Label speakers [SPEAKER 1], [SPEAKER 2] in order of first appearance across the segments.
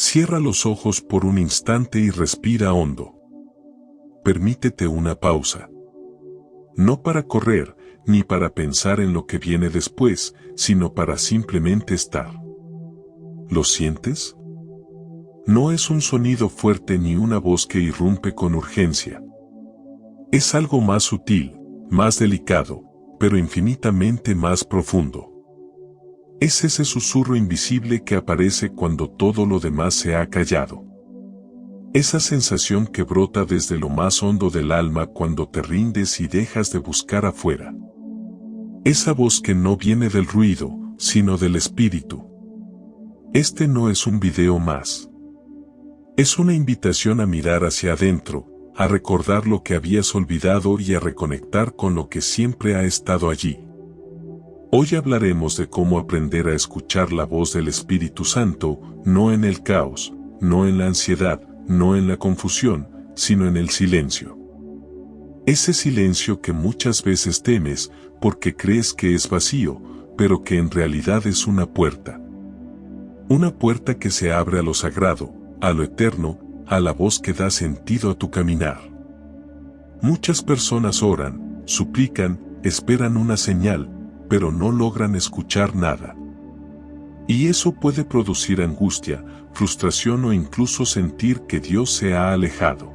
[SPEAKER 1] Cierra los ojos por un instante y respira hondo. Permítete una pausa. No para correr, ni para pensar en lo que viene después, sino para simplemente estar. ¿Lo sientes? No es un sonido fuerte ni una voz que irrumpe con urgencia. Es algo más sutil, más delicado, pero infinitamente más profundo. Es ese susurro invisible que aparece cuando todo lo demás se ha callado. Esa sensación que brota desde lo más hondo del alma cuando te rindes y dejas de buscar afuera. Esa voz que no viene del ruido, sino del espíritu. Este no es un video más. Es una invitación a mirar hacia adentro, a recordar lo que habías olvidado y a reconectar con lo que siempre ha estado allí. Hoy hablaremos de cómo aprender a escuchar la voz del Espíritu Santo, no en el caos, no en la ansiedad, no en la confusión, sino en el silencio. Ese silencio que muchas veces temes porque crees que es vacío, pero que en realidad es una puerta. Una puerta que se abre a lo sagrado, a lo eterno, a la voz que da sentido a tu caminar. Muchas personas oran, suplican, esperan una señal, pero no logran escuchar nada. Y eso puede producir angustia, frustración o incluso sentir que Dios se ha alejado.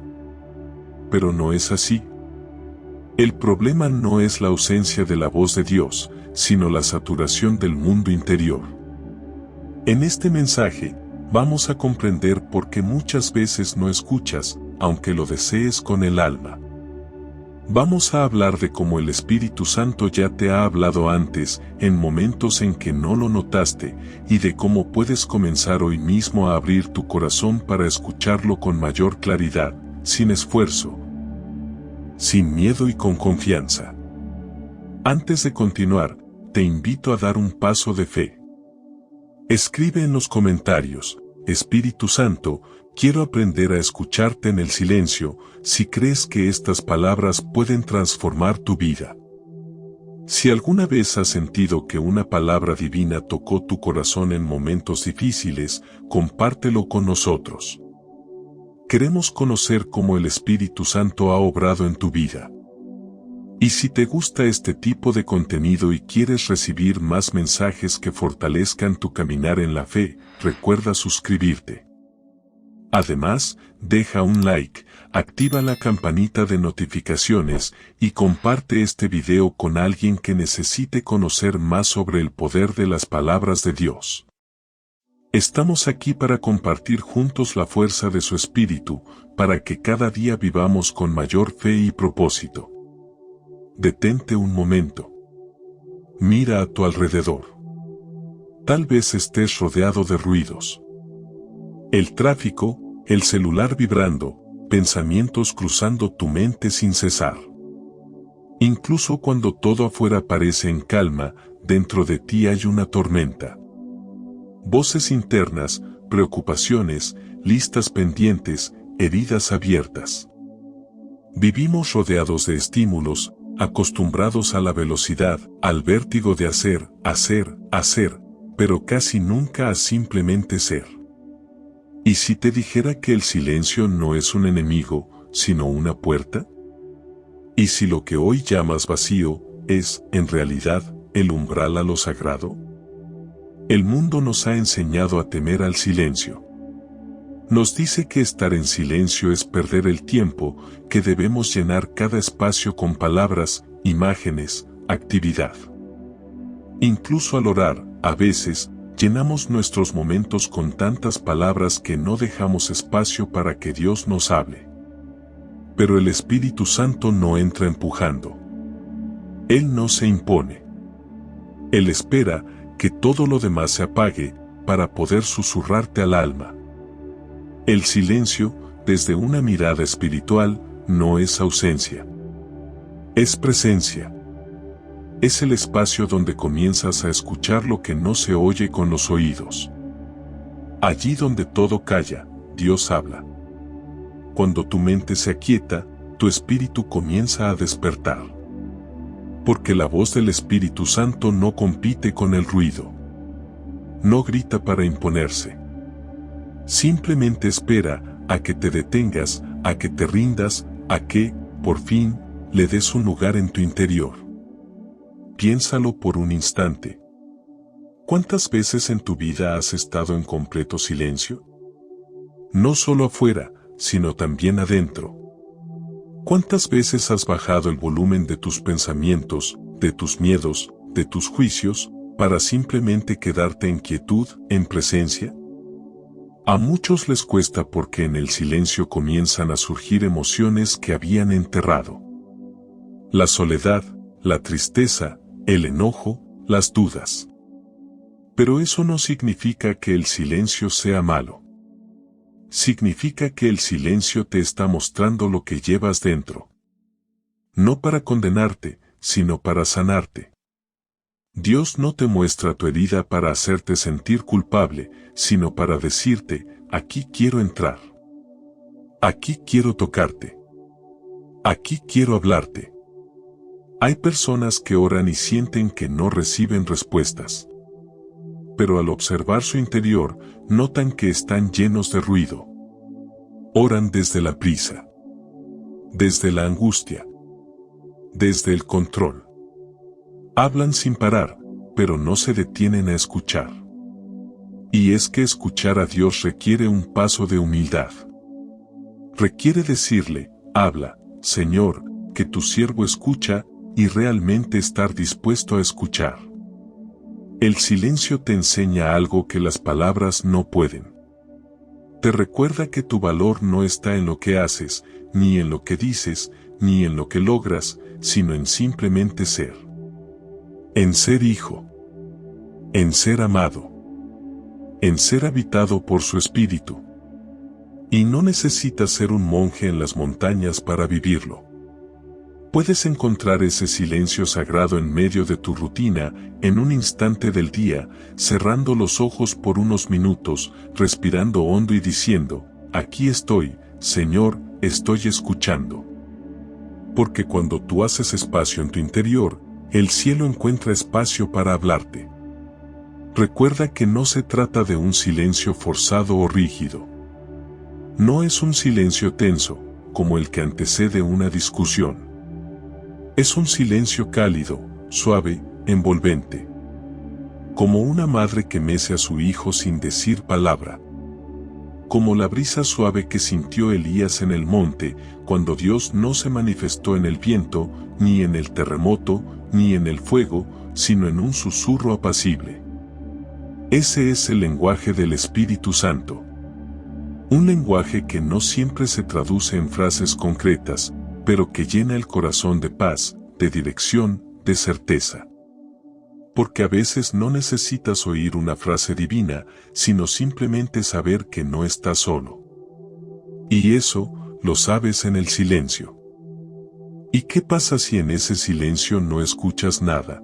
[SPEAKER 1] Pero no es así. El problema no es la ausencia de la voz de Dios, sino la saturación del mundo interior. En este mensaje, vamos a comprender por qué muchas veces no escuchas, aunque lo desees con el alma. Vamos a hablar de cómo el Espíritu Santo ya te ha hablado antes, en momentos en que no lo notaste, y de cómo puedes comenzar hoy mismo a abrir tu corazón para escucharlo con mayor claridad, sin esfuerzo, sin miedo y con confianza. Antes de continuar, te invito a dar un paso de fe. Escribe en los comentarios: Espíritu Santo, quiero aprender a escucharte en el silencio, si crees que estas palabras pueden transformar tu vida. Si alguna vez has sentido que una palabra divina tocó tu corazón en momentos difíciles, compártelo con nosotros. Queremos conocer cómo el Espíritu Santo ha obrado en tu vida. Y si te gusta este tipo de contenido y quieres recibir más mensajes que fortalezcan tu caminar en la fe, recuerda suscribirte. Además, deja un like, activa la campanita de notificaciones y comparte este video con alguien que necesite conocer más sobre el poder de las palabras de Dios. Estamos aquí para compartir juntos la fuerza de su Espíritu, para que cada día vivamos con mayor fe y propósito. Detente un momento. Mira a tu alrededor. Tal vez estés rodeado de ruidos. El tráfico, el celular vibrando, pensamientos cruzando tu mente sin cesar. Incluso cuando todo afuera parece en calma, dentro de ti hay una tormenta. Voces internas, preocupaciones, listas pendientes, heridas abiertas. Vivimos rodeados de estímulos, acostumbrados a la velocidad, al vértigo de hacer, pero casi nunca a simplemente ser. ¿Y si te dijera que el silencio no es un enemigo, sino una puerta? ¿Y si lo que hoy llamas vacío es, en realidad, el umbral a lo sagrado? El mundo nos ha enseñado a temer al silencio. Nos dice que estar en silencio es perder el tiempo, que debemos llenar cada espacio con palabras, imágenes, actividad. Incluso al orar, a veces, llenamos nuestros momentos con tantas palabras que no dejamos espacio para que Dios nos hable. Pero el Espíritu Santo no entra empujando. Él no se impone. Él espera que todo lo demás se apague para poder susurrarte al alma. El silencio, desde una mirada espiritual, no es ausencia. Es presencia. Es el espacio donde comienzas a escuchar lo que no se oye con los oídos. Allí donde todo calla, Dios habla. Cuando tu mente se aquieta, tu espíritu comienza a despertar. Porque la voz del Espíritu Santo no compite con el ruido. No grita para imponerse. Simplemente espera a que te detengas, a que te rindas, a que, por fin, le des un lugar en tu interior. Piénsalo por un instante. ¿Cuántas veces en tu vida has estado en completo silencio? No solo afuera, sino también adentro. ¿Cuántas veces has bajado el volumen de tus pensamientos, de tus miedos, de tus juicios, para simplemente quedarte en quietud, en presencia? A muchos les cuesta porque en el silencio comienzan a surgir emociones que habían enterrado. La soledad, la tristeza, el enojo, las dudas. Pero eso no significa que el silencio sea malo. Significa que el silencio te está mostrando lo que llevas dentro. No para condenarte, sino para sanarte. Dios no te muestra tu herida para hacerte sentir culpable, sino para decirte, aquí quiero entrar. Aquí quiero tocarte. Aquí quiero hablarte. Hay personas que oran y sienten que no reciben respuestas. Pero al observar su interior, notan que están llenos de ruido. Oran desde la prisa, desde la angustia, desde el control. Hablan sin parar, pero no se detienen a escuchar. Y es que escuchar a Dios requiere un paso de humildad. Requiere decirle, habla, Señor, que tu siervo escucha, y realmente estar dispuesto a escuchar. El silencio te enseña algo que las palabras no pueden. Te recuerda que tu valor no está en lo que haces, ni en lo que dices, ni en lo que logras, sino en simplemente ser. En ser hijo. En ser amado. En ser habitado por su espíritu. Y no necesitas ser un monje en las montañas para vivirlo. Puedes encontrar ese silencio sagrado en medio de tu rutina, en un instante del día, cerrando los ojos por unos minutos, respirando hondo y diciendo, aquí estoy, Señor, estoy escuchando. Porque cuando tú haces espacio en tu interior, el cielo encuentra espacio para hablarte. Recuerda que no se trata de un silencio forzado o rígido. No es un silencio tenso, como el que antecede una discusión. Es un silencio cálido, suave, envolvente. Como una madre que mece a su hijo sin decir palabra. Como la brisa suave que sintió Elías en el monte, cuando Dios no se manifestó en el viento, ni en el terremoto, ni en el fuego, sino en un susurro apacible. Ese es el lenguaje del Espíritu Santo. Un lenguaje que no siempre se traduce en frases concretas, pero que llena el corazón de paz, de dirección, de certeza. Porque a veces no necesitas oír una frase divina, sino simplemente saber que no estás solo. Y eso, lo sabes en el silencio. ¿Y qué pasa si en ese silencio no escuchas nada?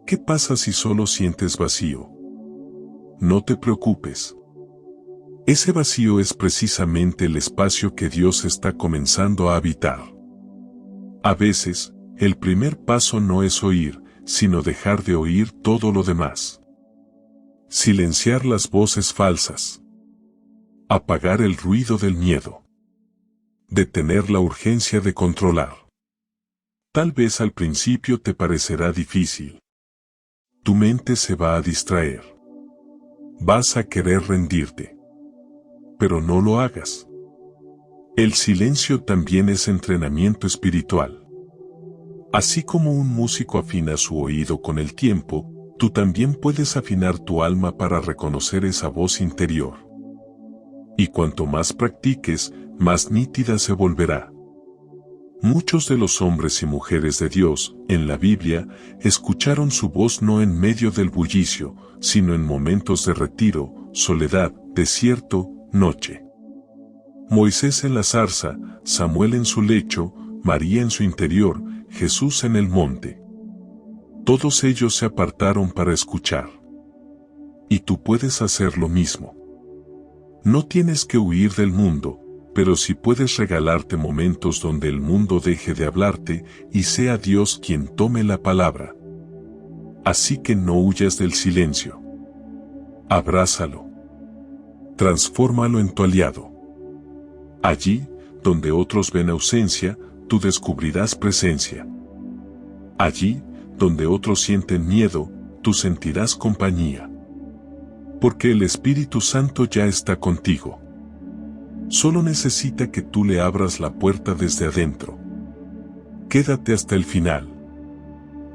[SPEAKER 1] ¿Qué pasa si solo sientes vacío? No te preocupes. Ese vacío es precisamente el espacio que Dios está comenzando a habitar. A veces, el primer paso no es oír, sino dejar de oír todo lo demás. Silenciar las voces falsas. Apagar el ruido del miedo. Detener la urgencia de controlar. Tal vez al principio te parecerá difícil. Tu mente se va a distraer. Vas a querer rendirte. Pero no lo hagas. El silencio también es entrenamiento espiritual. Así como un músico afina su oído con el tiempo, tú también puedes afinar tu alma para reconocer esa voz interior. Y cuanto más practiques, más nítida se volverá. Muchos de los hombres y mujeres de Dios, en la Biblia, escucharon su voz no en medio del bullicio, sino en momentos de retiro, soledad, desierto, noche. Moisés en la zarza, Samuel en su lecho, María en su interior, Jesús en el monte. Todos ellos se apartaron para escuchar. Y tú puedes hacer lo mismo. No tienes que huir del mundo, pero sí puedes regalarte momentos donde el mundo deje de hablarte y sea Dios quien tome la palabra. Así que no huyas del silencio. Abrázalo. transfórmalo en tu aliado. Allí, donde otros ven ausencia, tú descubrirás presencia. Allí, donde otros sienten miedo, tú sentirás compañía. Porque el Espíritu Santo ya está contigo. Solo necesita que tú le abras la puerta desde adentro. Quédate hasta el final.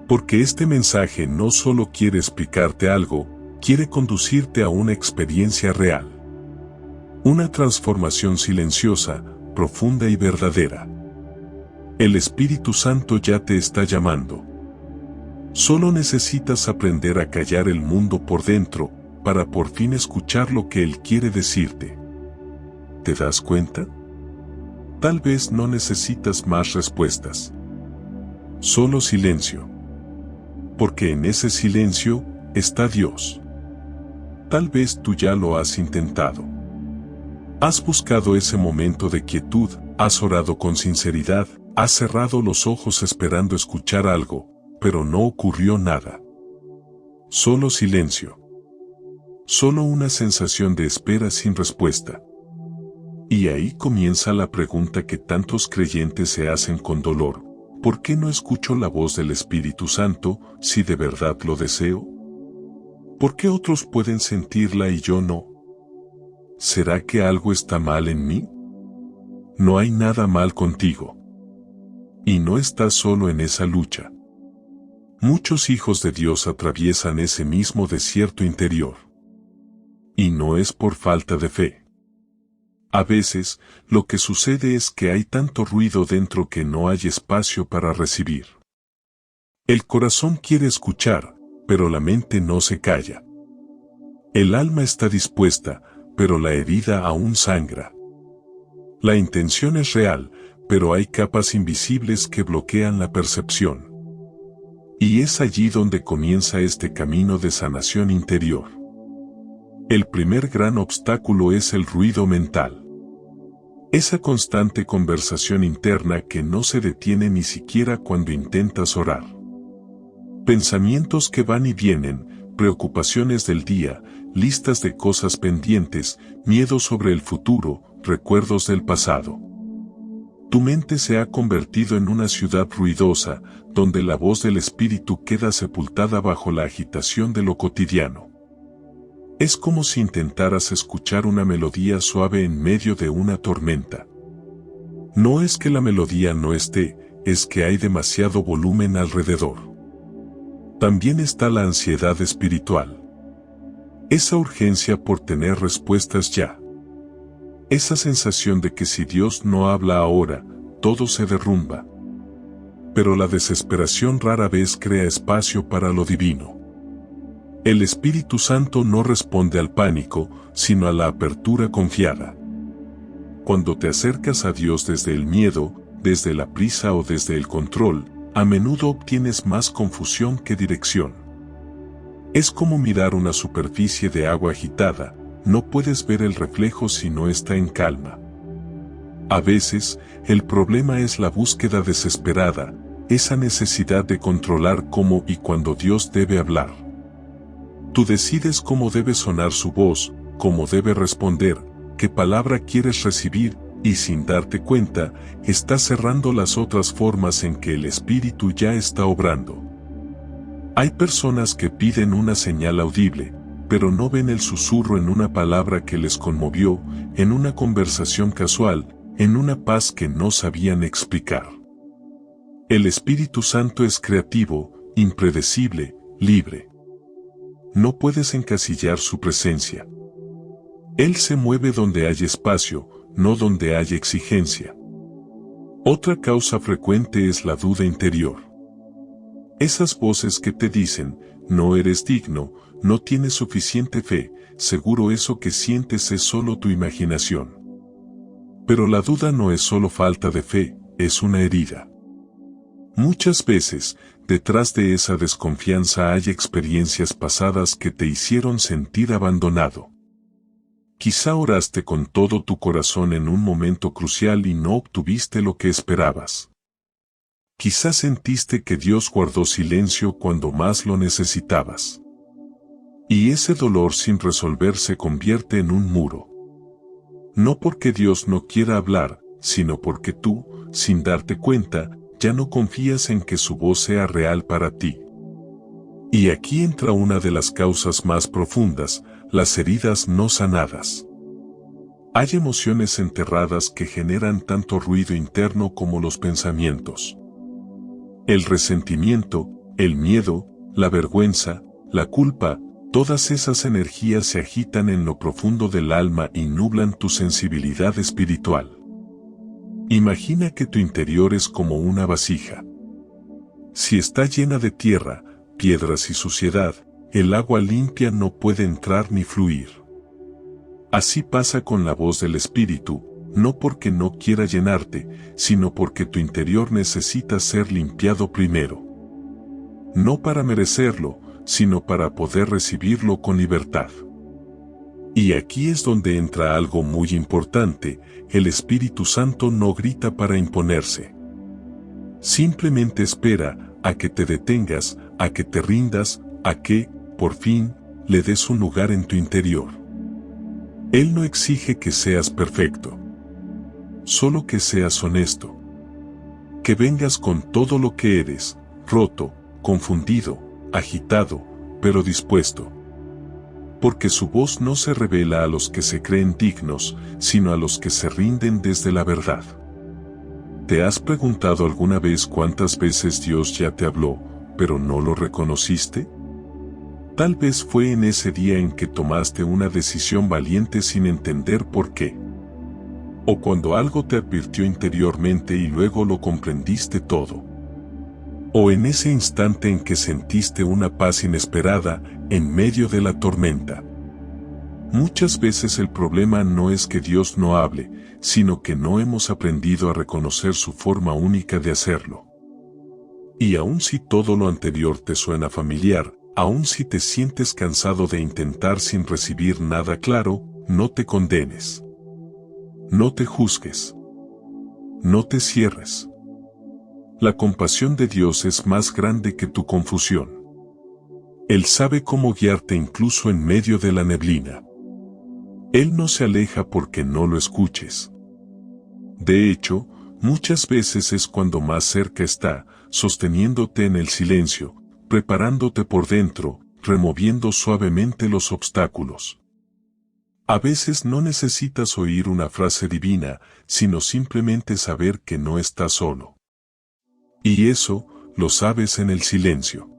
[SPEAKER 1] Porque este mensaje no solo quiere explicarte algo, quiere conducirte a una experiencia real. Una transformación silenciosa, profunda y verdadera. El Espíritu Santo ya te está llamando. Solo necesitas aprender a callar el mundo por dentro, para por fin escuchar lo que Él quiere decirte. ¿Te das cuenta? Tal vez no necesitas más respuestas. Solo silencio. Porque en ese silencio está Dios. Tal vez tú ya lo has intentado. Has buscado ese momento de quietud, has orado con sinceridad, has cerrado los ojos esperando escuchar algo, pero no ocurrió nada. Solo silencio. Solo una sensación de espera sin respuesta. Y ahí comienza la pregunta que tantos creyentes se hacen con dolor. ¿Por qué no escucho la voz del Espíritu Santo si de verdad lo deseo? ¿Por qué otros pueden sentirla y yo no? ¿Será que algo está mal en mí? No hay nada mal contigo. Y no estás solo en esa lucha. Muchos hijos de Dios atraviesan ese mismo desierto interior. Y no es por falta de fe. A veces, lo que sucede es que hay tanto ruido dentro que no hay espacio para recibir. El corazón quiere escuchar, pero la mente no se calla. El alma está dispuesta, pero la herida aún sangra. La intención es real, pero hay capas invisibles que bloquean la percepción. Y es allí donde comienza este camino de sanación interior. El primer gran obstáculo es el ruido mental. Esa constante conversación interna que no se detiene ni siquiera cuando intentas orar. Pensamientos que van y vienen, preocupaciones del día, listas de cosas pendientes, miedo sobre el futuro, recuerdos del pasado. Tu mente se ha convertido en una ciudad ruidosa, donde la voz del espíritu queda sepultada bajo la agitación de lo cotidiano. Es como si intentaras escuchar una melodía suave en medio de una tormenta. No es que la melodía no esté, es que hay demasiado volumen alrededor. También está la ansiedad espiritual. Esa urgencia por tener respuestas ya. Esa sensación de que si Dios no habla ahora, todo se derrumba. Pero la desesperación rara vez crea espacio para lo divino. El Espíritu Santo no responde al pánico, sino a la apertura confiada. Cuando te acercas a Dios desde el miedo, desde la prisa o desde el control, a menudo obtienes más confusión que dirección. Es como mirar una superficie de agua agitada, no puedes ver el reflejo si no está en calma. A veces, el problema es la búsqueda desesperada, esa necesidad de controlar cómo y cuándo Dios debe hablar. Tú decides cómo debe sonar su voz, cómo debe responder, qué palabra quieres recibir, y sin darte cuenta, estás cerrando las otras formas en que el Espíritu ya está obrando. Hay personas que piden una señal audible, pero no ven el susurro en una palabra que les conmovió, en una conversación casual, en una paz que no sabían explicar. El Espíritu Santo es creativo, impredecible, libre. No puedes encasillar su presencia. Él se mueve donde hay espacio, no donde hay exigencia. Otra causa frecuente es la duda interior. Esas voces que te dicen, no eres digno, no tienes suficiente fe, seguro eso que sientes es solo tu imaginación. Pero la duda no es solo falta de fe, es una herida. Muchas veces, detrás de esa desconfianza hay experiencias pasadas que te hicieron sentir abandonado. Quizá oraste con todo tu corazón en un momento crucial y no obtuviste lo que esperabas. Quizá sentiste que Dios guardó silencio cuando más lo necesitabas. Y ese dolor sin resolver se convierte en un muro. No porque Dios no quiera hablar, sino porque tú, sin darte cuenta, ya no confías en que su voz sea real para ti. Y aquí entra una de las causas más profundas, las heridas no sanadas. Hay emociones enterradas que generan tanto ruido interno como los pensamientos. El resentimiento, el miedo, la vergüenza, la culpa, todas esas energías se agitan en lo profundo del alma y nublan tu sensibilidad espiritual. Imagina que tu interior es como una vasija. Si está llena de tierra, piedras y suciedad, el agua limpia no puede entrar ni fluir. Así pasa con la voz del Espíritu, no porque no quiera llenarte, sino porque tu interior necesita ser limpiado primero. No para merecerlo, sino para poder recibirlo con libertad. Y aquí es donde entra algo muy importante, el Espíritu Santo no grita para imponerse. Simplemente espera a que te detengas, a que te rindas, a que, por fin, le des un lugar en tu interior. Él no exige que seas perfecto. Solo que seas honesto. Que vengas con todo lo que eres, roto, confundido, agitado, pero dispuesto. Porque su voz no se revela a los que se creen dignos, sino a los que se rinden desde la verdad. ¿Te has preguntado alguna vez cuántas veces Dios ya te habló, pero no lo reconociste? Tal vez fue en ese día en que tomaste una decisión valiente sin entender por qué. O cuando algo te advirtió interiormente y luego lo comprendiste todo. O en ese instante en que sentiste una paz inesperada en medio de la tormenta. Muchas veces el problema no es que Dios no hable, sino que no hemos aprendido a reconocer su forma única de hacerlo. Y aun si todo lo anterior te suena familiar, aun si te sientes cansado de intentar sin recibir nada claro, no te condenes. No te juzgues. No te cierres. La compasión de Dios es más grande que tu confusión. Él sabe cómo guiarte incluso en medio de la neblina. Él no se aleja porque no lo escuches. De hecho, muchas veces es cuando más cerca está, sosteniéndote en el silencio, preparándote por dentro, removiendo suavemente los obstáculos. A veces no necesitas oír una frase divina, sino simplemente saber que no estás solo. Y eso, lo sabes en el silencio.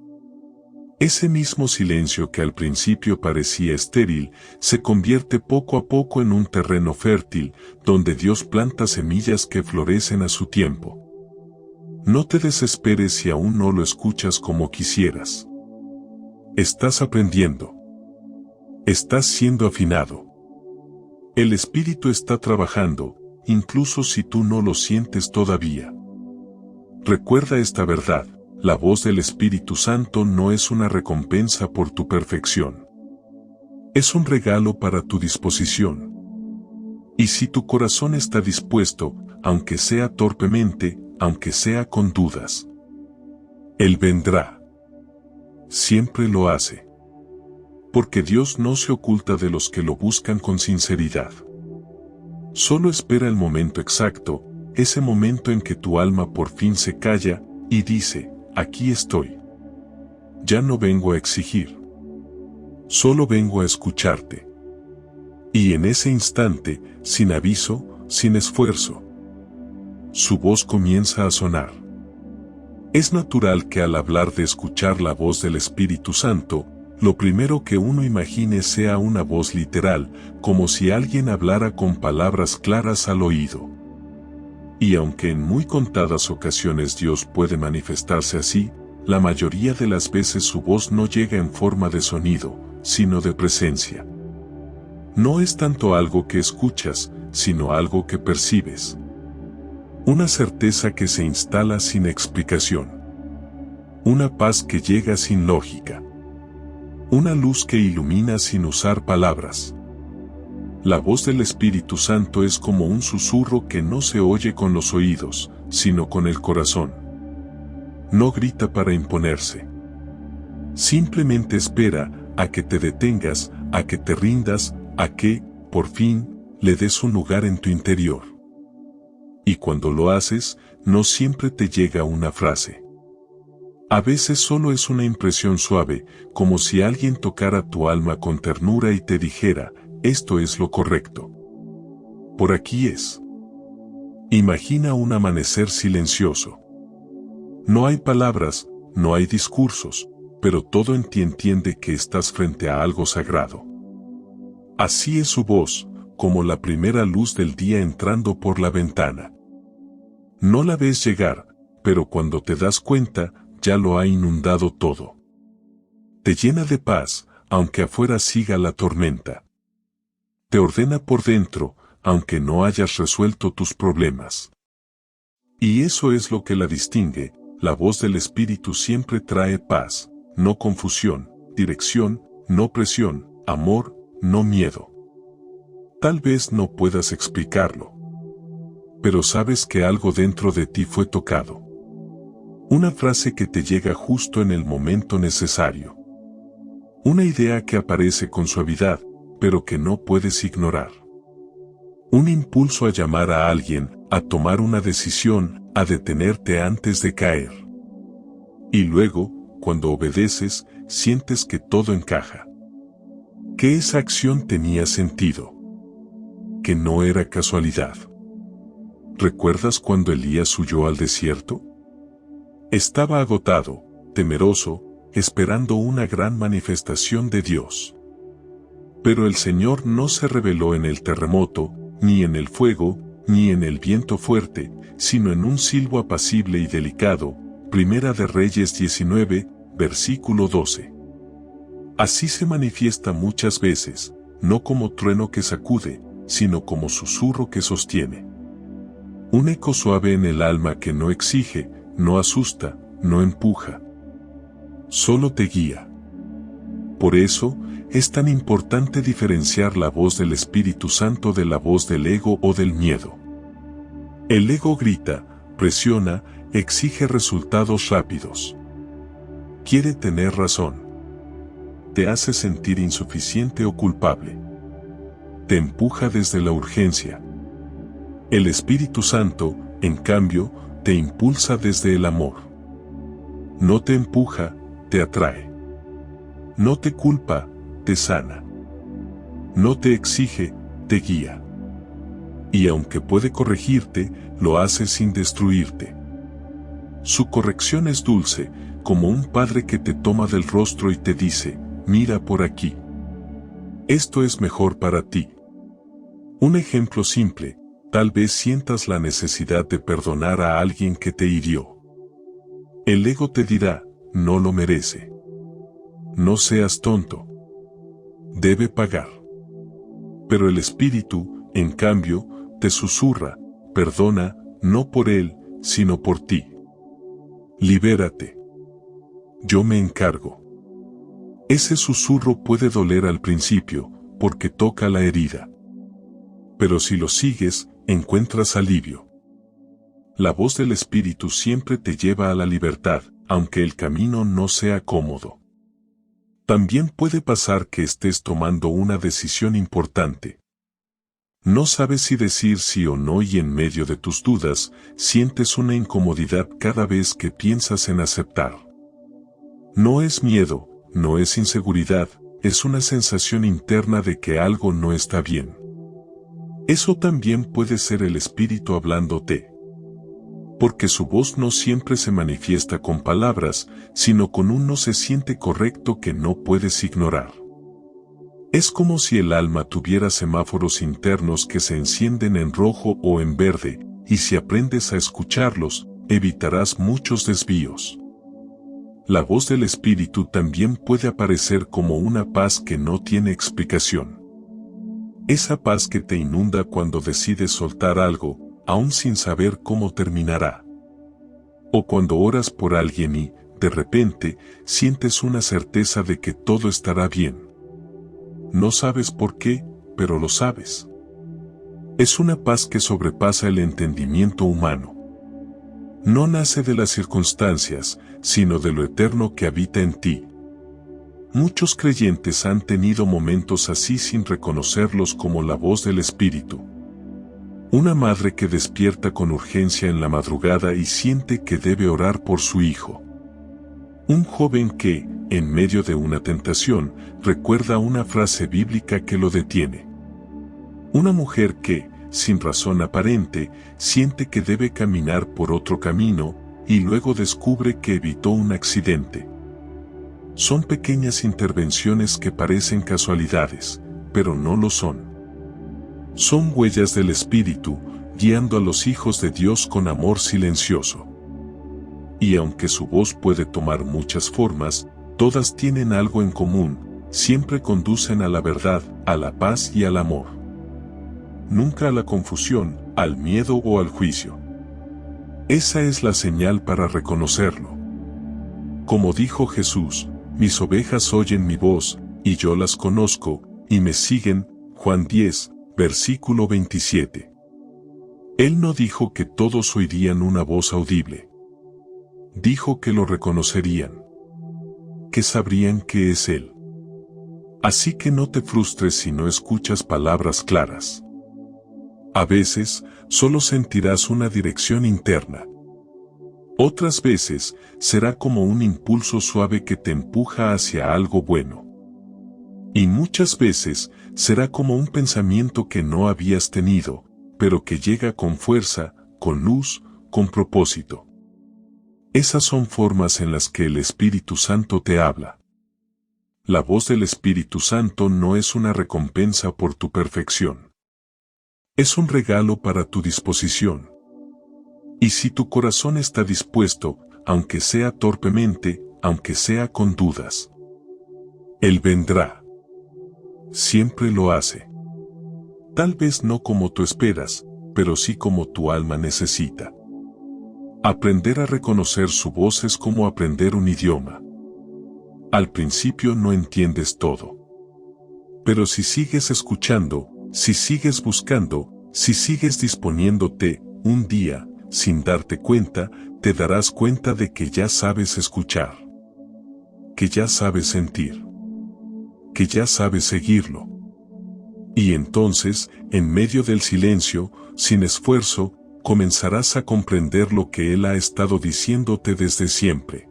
[SPEAKER 1] Ese mismo silencio que al principio parecía estéril, se convierte poco a poco en un terreno fértil, donde Dios planta semillas que florecen a su tiempo. No te desesperes si aún no lo escuchas como quisieras. Estás aprendiendo. Estás siendo afinado. El Espíritu está trabajando, incluso si tú no lo sientes todavía. Recuerda esta verdad, la voz del Espíritu Santo no es una recompensa por tu perfección. Es un regalo para tu disposición. Y si tu corazón está dispuesto, aunque sea torpemente, aunque sea con dudas, Él vendrá. Siempre lo hace. Porque Dios no se oculta de los que lo buscan con sinceridad. Solo espera el momento exacto, ese momento en que tu alma por fin se calla y dice, aquí estoy. Ya no vengo a exigir. Solo vengo a escucharte. Y en ese instante, sin aviso, sin esfuerzo, su voz comienza a sonar. Es natural que al hablar de escuchar la voz del Espíritu Santo, lo primero que uno imagine sea una voz literal, como si alguien hablara con palabras claras al oído. Y aunque en muy contadas ocasiones Dios puede manifestarse así, la mayoría de las veces su voz no llega en forma de sonido, sino de presencia. No es tanto algo que escuchas, sino algo que percibes. Una certeza que se instala sin explicación. Una paz que llega sin lógica. Una luz que ilumina sin usar palabras. La voz del Espíritu Santo es como un susurro que no se oye con los oídos, sino con el corazón. No grita para imponerse. Simplemente espera a que te detengas, a que te rindas, a que, por fin, le des un lugar en tu interior. Y cuando lo haces, no siempre te llega una frase. A veces solo es una impresión suave, como si alguien tocara tu alma con ternura y te dijera, esto es lo correcto. Por aquí es. Imagina un amanecer silencioso. No hay palabras, no hay discursos, pero todo en ti entiende que estás frente a algo sagrado. Así es su voz, como la primera luz del día entrando por la ventana. No la ves llegar, pero cuando te das cuenta, ya lo ha inundado todo. Te llena de paz, aunque afuera siga la tormenta. Te ordena por dentro, aunque no hayas resuelto tus problemas. Y eso es lo que la distingue, la voz del Espíritu siempre trae paz, no confusión, dirección, no presión, amor, no miedo. Tal vez no puedas explicarlo, pero sabes que algo dentro de ti fue tocado. Una frase que te llega justo en el momento necesario. Una idea que aparece con suavidad, pero que no puedes ignorar. Un impulso a llamar a alguien, a tomar una decisión, a detenerte antes de caer. Y luego, cuando obedeces, sientes que todo encaja. Que esa acción tenía sentido. Que no era casualidad. ¿Recuerdas cuando Elías huyó al desierto? Estaba agotado, temeroso, esperando una gran manifestación de Dios. Pero el Señor no se reveló en el terremoto, ni en el fuego, ni en el viento fuerte, sino en un silbo apacible y delicado. Primera de Reyes 19, versículo 12. Así se manifiesta muchas veces, no como trueno que sacude, sino como susurro que sostiene. Un eco suave en el alma que no exige, no asusta, no empuja. Solo te guía. Por eso, es tan importante diferenciar la voz del Espíritu Santo de la voz del ego o del miedo. El ego grita, presiona, exige resultados rápidos. Quiere tener razón. Te hace sentir insuficiente o culpable. Te empuja desde la urgencia. El Espíritu Santo, en cambio, te impulsa desde el amor. No te empuja, te atrae. No te culpa, te sana. No te exige, te guía. Y aunque puede corregirte, lo hace sin destruirte. Su corrección es dulce, como un padre que te toma del rostro y te dice, mira por aquí. Esto es mejor para ti. Un ejemplo simple, tal vez sientas la necesidad de perdonar a alguien que te hirió. El ego te dirá, no lo merece. No seas tonto. Debe pagar. Pero el Espíritu, en cambio, te susurra, perdona, no por él, sino por ti. Libérate. Yo me encargo. Ese susurro puede doler al principio, porque toca la herida. Pero si lo sigues, encuentras alivio. La voz del Espíritu siempre te lleva a la libertad, aunque el camino no sea cómodo. También puede pasar que estés tomando una decisión importante. No sabes si decir sí o no y en medio de tus dudas, sientes una incomodidad cada vez que piensas en aceptar. No es miedo, no es inseguridad, es una sensación interna de que algo no está bien. Eso también puede ser el Espíritu hablándote. Porque su voz no siempre se manifiesta con palabras, sino con un no se siente correcto que no puedes ignorar. Es como si el alma tuviera semáforos internos que se encienden en rojo o en verde, y si aprendes a escucharlos, evitarás muchos desvíos. La voz del Espíritu también puede aparecer como una paz que no tiene explicación. Esa paz que te inunda cuando decides soltar algo, aún sin saber cómo terminará. O cuando oras por alguien y, de repente, sientes una certeza de que todo estará bien. No sabes por qué, pero lo sabes. Es una paz que sobrepasa el entendimiento humano. No nace de las circunstancias, sino de lo eterno que habita en ti. Muchos creyentes han tenido momentos así sin reconocerlos como la voz del Espíritu. Una madre que despierta con urgencia en la madrugada y siente que debe orar por su hijo. Un joven que, en medio de una tentación, recuerda una frase bíblica que lo detiene. Una mujer que, sin razón aparente, siente que debe caminar por otro camino y luego descubre que evitó un accidente. Son pequeñas intervenciones que parecen casualidades, pero no lo son. Son huellas del Espíritu, guiando a los hijos de Dios con amor silencioso. Y aunque su voz puede tomar muchas formas, todas tienen algo en común, siempre conducen a la verdad, a la paz y al amor. Nunca a la confusión, al miedo o al juicio. Esa es la señal para reconocerlo. Como dijo Jesús, mis ovejas oyen mi voz, y yo las conozco, y me siguen, Juan 10, versículo 27. Él no dijo que todos oirían una voz audible. Dijo que lo reconocerían. Que sabrían que es Él. Así que no te frustres si no escuchas palabras claras. A veces, solo sentirás una dirección interna. Otras veces, será como un impulso suave que te empuja hacia algo bueno. Y muchas veces, será como un pensamiento que no habías tenido, pero que llega con fuerza, con luz, con propósito. Esas son formas en las que el Espíritu Santo te habla. La voz del Espíritu Santo no es una recompensa por tu perfección. Es un regalo para tu disposición. Y si tu corazón está dispuesto, aunque sea torpemente, aunque sea con dudas, Él vendrá. Siempre lo hace. Tal vez no como tú esperas, pero sí como tu alma necesita. Aprender a reconocer su voz es como aprender un idioma. Al principio no entiendes todo. Pero si sigues escuchando, si sigues buscando, si sigues disponiéndote, un día, sin darte cuenta, te darás cuenta de que ya sabes escuchar. Que ya sabes sentir. Que ya sabes seguirlo. Y entonces, en medio del silencio, sin esfuerzo, comenzarás a comprender lo que Él ha estado diciéndote desde siempre.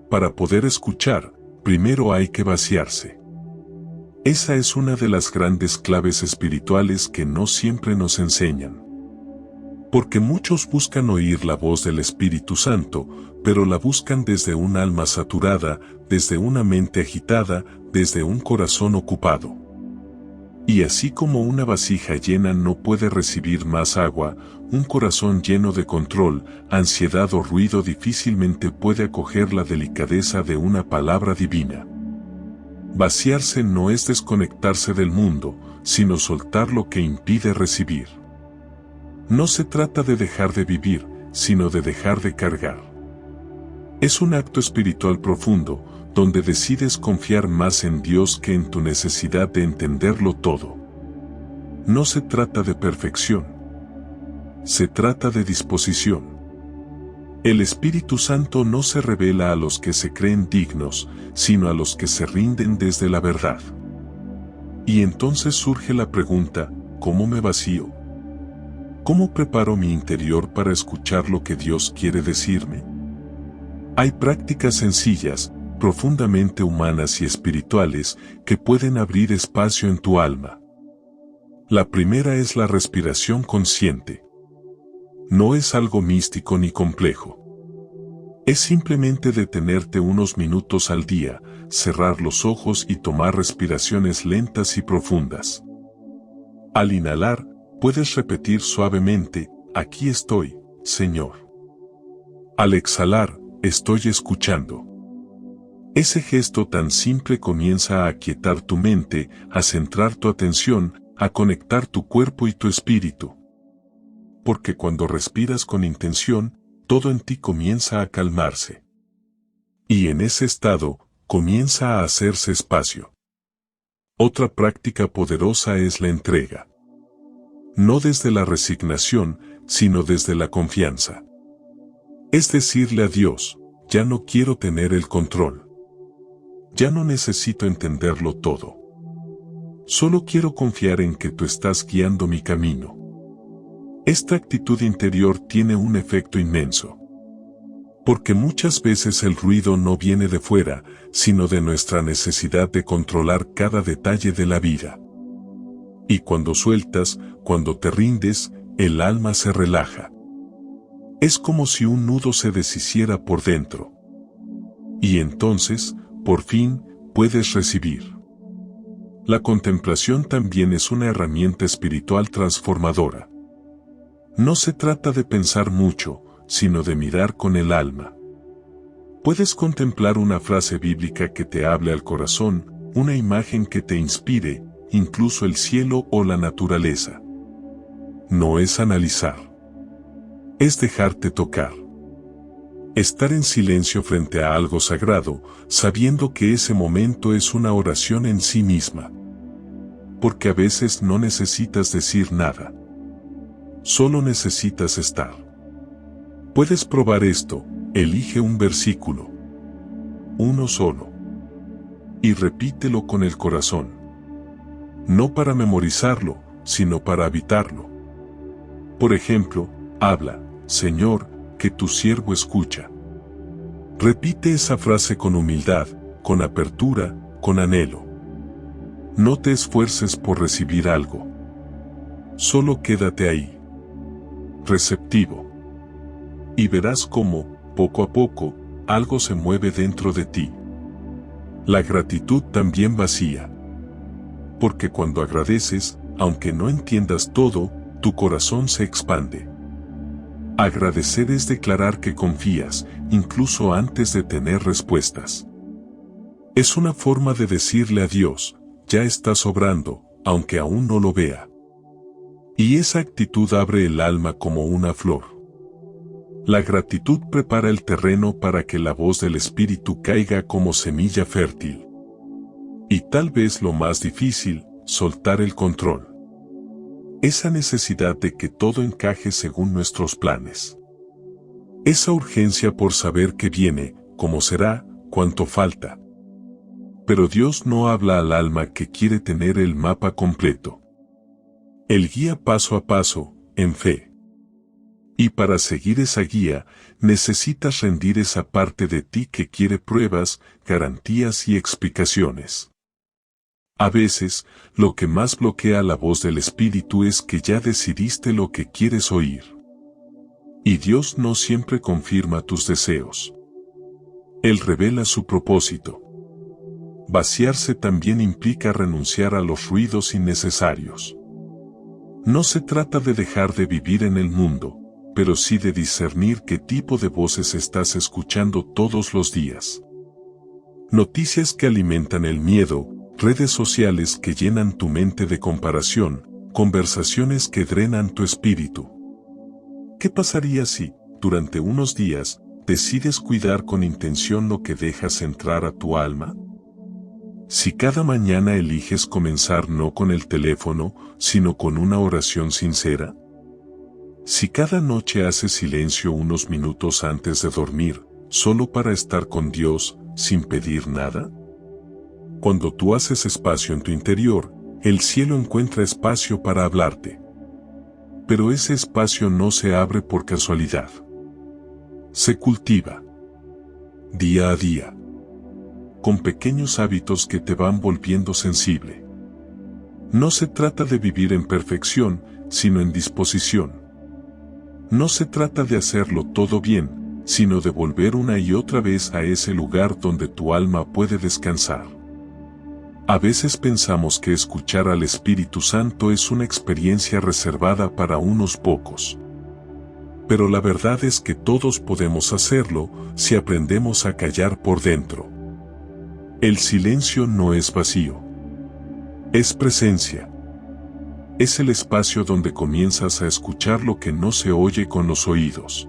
[SPEAKER 1] Para poder escuchar, primero hay que vaciarse. Esa es una de las grandes claves espirituales que no siempre nos enseñan. Porque muchos buscan oír la voz del Espíritu Santo, pero la buscan desde un alma saturada, desde una mente agitada, desde un corazón ocupado. Y así como una vasija llena no puede recibir más agua, un corazón lleno de control, ansiedad o ruido difícilmente puede acoger la delicadeza de una palabra divina. Vaciarse no es desconectarse del mundo, sino soltar lo que impide recibir. No se trata de dejar de vivir, sino de dejar de cargar. Es un acto espiritual profundo, donde decides confiar más en Dios que en tu necesidad de entenderlo todo. No se trata de perfección. Se trata de disposición. El Espíritu Santo no se revela a los que se creen dignos, sino a los que se rinden desde la verdad. Y entonces surge la pregunta, ¿cómo me vacío? ¿Cómo preparo mi interior para escuchar lo que Dios quiere decirme? Hay prácticas sencillas, profundamente humanas y espirituales, que pueden abrir espacio en tu alma. La primera es la respiración consciente. No es algo místico ni complejo. Es simplemente detenerte unos minutos al día, cerrar los ojos y tomar respiraciones lentas y profundas. Al inhalar, puedes repetir suavemente, aquí estoy, Señor. Al exhalar, estoy escuchando. Ese gesto tan simple comienza a aquietar tu mente, a centrar tu atención, a conectar tu cuerpo y tu espíritu. Porque cuando respiras con intención, todo en ti comienza a calmarse. Y en ese estado, comienza a hacerse espacio. Otra práctica poderosa es la entrega. No desde la resignación, sino desde la confianza. Es decirle a Dios, ya no quiero tener el control. Ya no necesito entenderlo todo. Solo quiero confiar en que tú estás guiando mi camino. Esta actitud interior tiene un efecto inmenso. Porque muchas veces el ruido no viene de fuera, sino de nuestra necesidad de controlar cada detalle de la vida. Y cuando sueltas, cuando te rindes, el alma se relaja. Es como si un nudo se deshiciera por dentro. Y entonces, por fin, puedes recibir. La contemplación también es una herramienta espiritual transformadora. No se trata de pensar mucho, sino de mirar con el alma. Puedes contemplar una frase bíblica que te hable al corazón, una imagen que te inspire, incluso el cielo o la naturaleza. No es analizar. Es dejarte tocar. Estar en silencio frente a algo sagrado, sabiendo que ese momento es una oración en sí misma. Porque a veces no necesitas decir nada. Solo necesitas estar. Puedes probar esto, elige un versículo. Uno solo. Y repítelo con el corazón. No para memorizarlo, sino para habitarlo. Por ejemplo, habla, Señor, que tu siervo escucha. Repite esa frase con humildad, con apertura, con anhelo. No te esfuerces por recibir algo. Solo quédate ahí. Receptivo. Y verás cómo, poco a poco, algo se mueve dentro de ti. La gratitud también vacía. Porque cuando agradeces, aunque no entiendas todo, tu corazón se expande. Agradecer es declarar que confías, incluso antes de tener respuestas. Es una forma de decirle a Dios, ya estás obrando, aunque aún no lo vea. Y esa actitud abre el alma como una flor. La gratitud prepara el terreno para que la voz del Espíritu caiga como semilla fértil. Y tal vez lo más difícil, soltar el control. Esa necesidad de que todo encaje según nuestros planes. Esa urgencia por saber qué viene, cómo será, cuánto falta. Pero Dios no habla al alma que quiere tener el mapa completo. Él guía paso a paso, en fe. Y para seguir esa guía, necesitas rendir esa parte de ti que quiere pruebas, garantías y explicaciones. A veces, lo que más bloquea la voz del Espíritu es que ya decidiste lo que quieres oír. Y Dios no siempre confirma tus deseos. Él revela su propósito. Vaciarse también implica renunciar a los ruidos innecesarios. No se trata de dejar de vivir en el mundo, pero sí de discernir qué tipo de voces estás escuchando todos los días. Noticias que alimentan el miedo, redes sociales que llenan tu mente de comparación, conversaciones que drenan tu espíritu. ¿Qué pasaría si, durante unos días, decides cuidar con intención lo que dejas entrar a tu alma? Si cada mañana eliges comenzar no con el teléfono, sino con una oración sincera. Si cada noche haces silencio unos minutos antes de dormir, solo para estar con Dios, sin pedir nada. Cuando tú haces espacio en tu interior, el cielo encuentra espacio para hablarte. Pero ese espacio no se abre por casualidad. Se cultiva. Día a día. Con pequeños hábitos que te van volviendo sensible. No se trata de vivir en perfección, sino en disposición. No se trata de hacerlo todo bien, sino de volver una y otra vez a ese lugar donde tu alma puede descansar. A veces pensamos que escuchar al Espíritu Santo es una experiencia reservada para unos pocos. Pero la verdad es que todos podemos hacerlo si aprendemos a callar por dentro. El silencio no es vacío. Es presencia. Es el espacio donde comienzas a escuchar lo que no se oye con los oídos.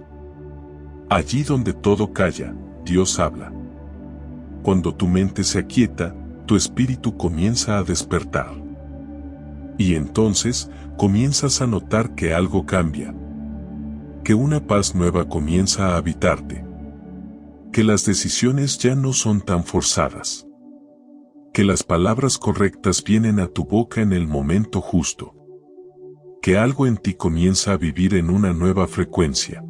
[SPEAKER 1] Allí donde todo calla, Dios habla. Cuando tu mente se aquieta, tu espíritu comienza a despertar. Y entonces, comienzas a notar que algo cambia. Que una paz nueva comienza a habitarte. Que las decisiones ya no son tan forzadas. que las palabras correctas vienen a tu boca en el momento justo. Que algo en ti comienza a vivir en una nueva frecuencia.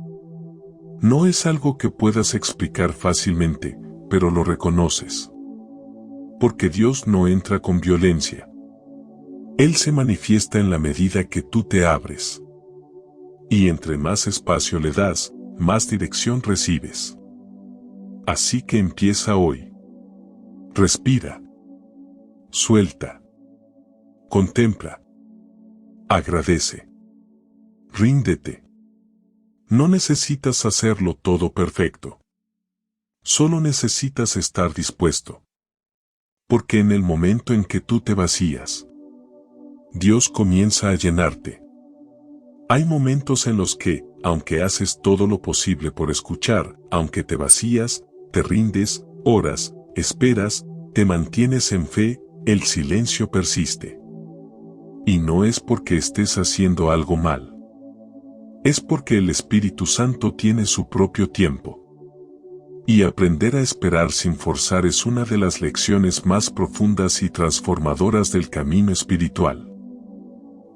[SPEAKER 1] No es algo que puedas explicar fácilmente, pero lo reconoces. Porque Dios no entra con violencia. Él se manifiesta en la medida que tú te abres. Y entre más espacio le das, más dirección recibes. Así que empieza hoy. Respira. Suelta. Contempla. Agradece. Ríndete. No necesitas hacerlo todo perfecto. Solo necesitas estar dispuesto. Porque en el momento en que tú te vacías, Dios comienza a llenarte. Hay momentos en los que, aunque haces todo lo posible por escuchar, aunque te vacías, te rindes, oras, esperas, te mantienes en fe, el silencio persiste. Y no es porque estés haciendo algo mal. Es porque el Espíritu Santo tiene su propio tiempo. Y aprender a esperar sin forzar es una de las lecciones más profundas y transformadoras del camino espiritual.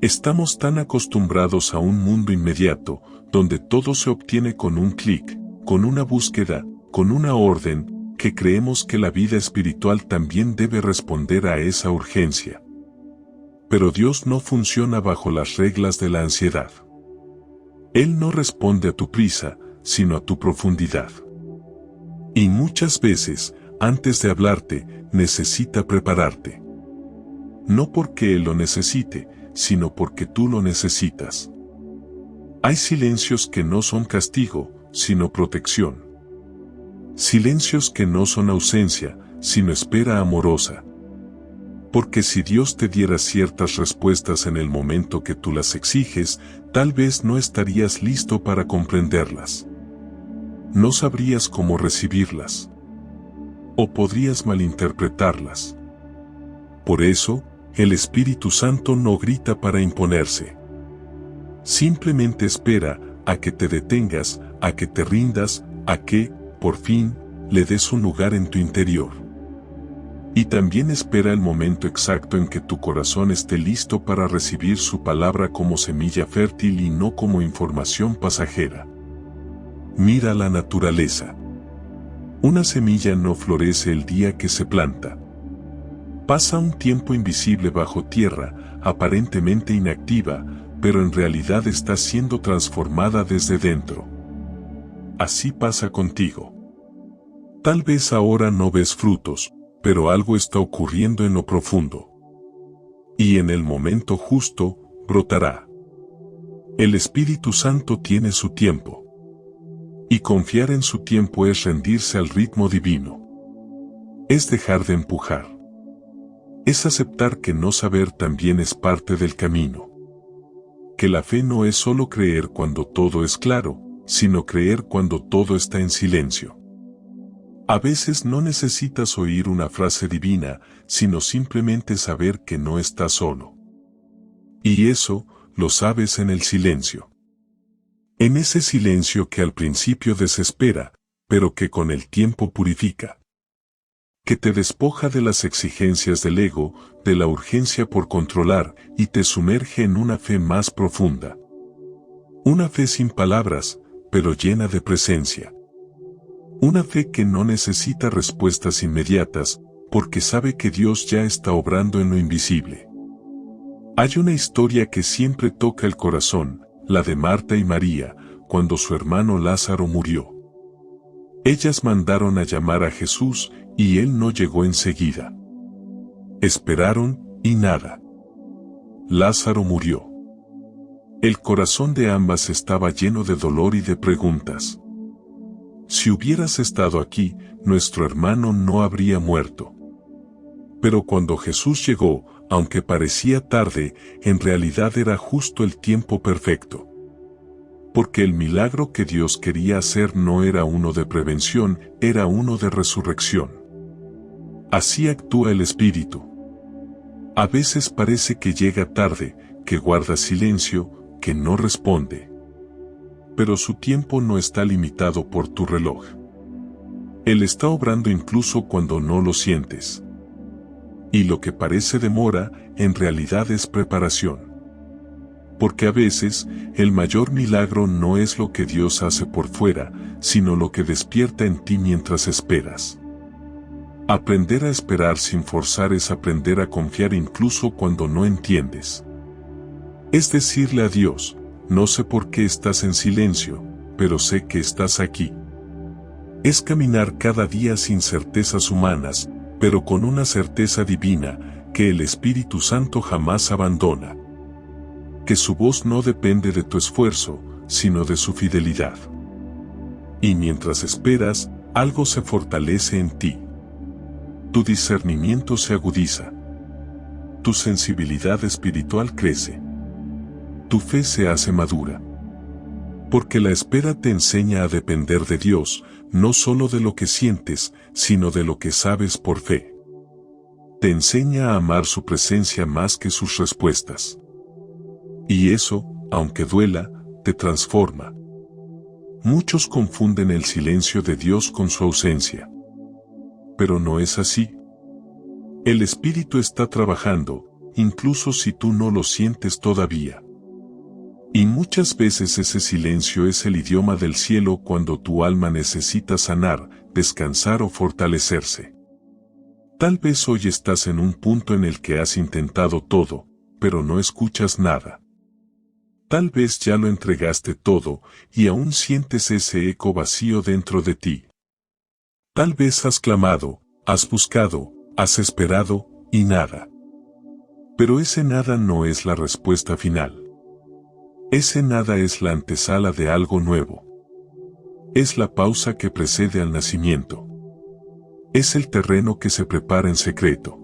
[SPEAKER 1] Estamos tan acostumbrados a un mundo inmediato, donde todo se obtiene con un clic, con una búsqueda, con una orden, que creemos que la vida espiritual también debe responder a esa urgencia. Pero Dios no funciona bajo las reglas de la ansiedad. Él no responde a tu prisa, sino a tu profundidad. Y muchas veces, antes de hablarte, necesita prepararte. No porque Él lo necesite, sino porque tú lo necesitas. Hay silencios que no son castigo, sino protección. Silencios que no son ausencia, sino espera amorosa. Porque si Dios te diera ciertas respuestas en el momento que tú las exiges, tal vez no estarías listo para comprenderlas. No sabrías cómo recibirlas. O podrías malinterpretarlas. Por eso, el Espíritu Santo no grita para imponerse. Simplemente espera a que te detengas, a que te rindas, a que, por fin, le des un lugar en tu interior. Y también espera el momento exacto en que tu corazón esté listo para recibir su palabra como semilla fértil y no como información pasajera. Mira la naturaleza. Una semilla no florece el día que se planta. Pasa un tiempo invisible bajo tierra, aparentemente inactiva, pero en realidad está siendo transformada desde dentro. Así pasa contigo. Tal vez ahora no ves frutos, pero algo está ocurriendo en lo profundo. Y en el momento justo, brotará. El Espíritu Santo tiene su tiempo. Y confiar en su tiempo es rendirse al ritmo divino. Es dejar de empujar. Es aceptar que no saber también es parte del camino. Que la fe no es solo creer cuando todo es claro, sino creer cuando todo está en silencio. A veces no necesitas oír una frase divina, sino simplemente saber que no estás solo. Y eso, lo sabes en el silencio. En ese silencio que al principio desespera, pero que con el tiempo purifica. Que te despoja de las exigencias del ego, de la urgencia por controlar, y te sumerge en una fe más profunda. Una fe sin palabras, pero llena de presencia. Una fe que no necesita respuestas inmediatas, porque sabe que Dios ya está obrando en lo invisible. Hay una historia que siempre toca el corazón, la de Marta y María, cuando su hermano Lázaro murió. Ellas mandaron a llamar a Jesús, y Él no llegó enseguida. Esperaron, y nada. Lázaro murió. El corazón de ambas estaba lleno de dolor y de preguntas. Si hubieras estado aquí, nuestro hermano no habría muerto. Pero cuando Jesús llegó, aunque parecía tarde, en realidad era justo el tiempo perfecto. Porque el milagro que Dios quería hacer no era uno de prevención, era uno de resurrección. Así actúa el Espíritu. A veces parece que llega tarde, que guarda silencio, que no responde. Pero su tiempo no está limitado por tu reloj. Él está obrando incluso cuando no lo sientes. Y lo que parece demora, en realidad es preparación. Porque a veces, el mayor milagro no es lo que Dios hace por fuera, sino lo que despierta en ti mientras esperas. Aprender a esperar sin forzar es aprender a confiar incluso cuando no entiendes. Es decirle a Dios, no sé por qué estás en silencio, pero sé que estás aquí. Es caminar cada día sin certezas humanas, pero con una certeza divina, que el Espíritu Santo jamás abandona. Que su voz no depende de tu esfuerzo, sino de su fidelidad. Y mientras esperas, algo se fortalece en ti. Tu discernimiento se agudiza. Tu sensibilidad espiritual crece. Tu fe se hace madura. Porque la espera te enseña a depender de Dios, no solo de lo que sientes, sino de lo que sabes por fe. Te enseña a amar su presencia más que sus respuestas. Y eso, aunque duela, te transforma. Muchos confunden el silencio de Dios con su ausencia. Pero no es así. El Espíritu está trabajando, incluso si tú no lo sientes todavía. Y muchas veces ese silencio es el idioma del cielo cuando tu alma necesita sanar, descansar o fortalecerse. Tal vez hoy estás en un punto en el que has intentado todo, pero no escuchas nada. Tal vez ya lo entregaste todo, y aún sientes ese eco vacío dentro de ti. Tal vez has clamado, has buscado, has esperado, y nada. Pero ese nada no es la respuesta final. Ese nada es la antesala de algo nuevo. Es la pausa que precede al nacimiento. Es el terreno que se prepara en secreto.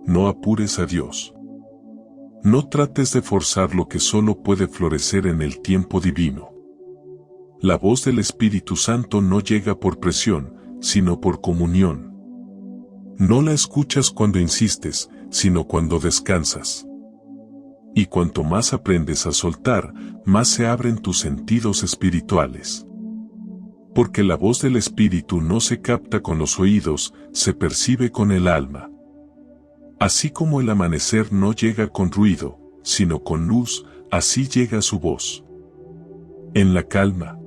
[SPEAKER 1] No apures a Dios. No trates de forzar lo que solo puede florecer en el tiempo divino. La voz del Espíritu Santo no llega por presión, sino por comunión. No la escuchas cuando insistes, sino cuando descansas. Y cuanto más aprendes a soltar, más se abren tus sentidos espirituales. Porque la voz del Espíritu no se capta con los oídos, se percibe con el alma. Así como el amanecer no llega con ruido, sino con luz, así llega su voz. En la calma.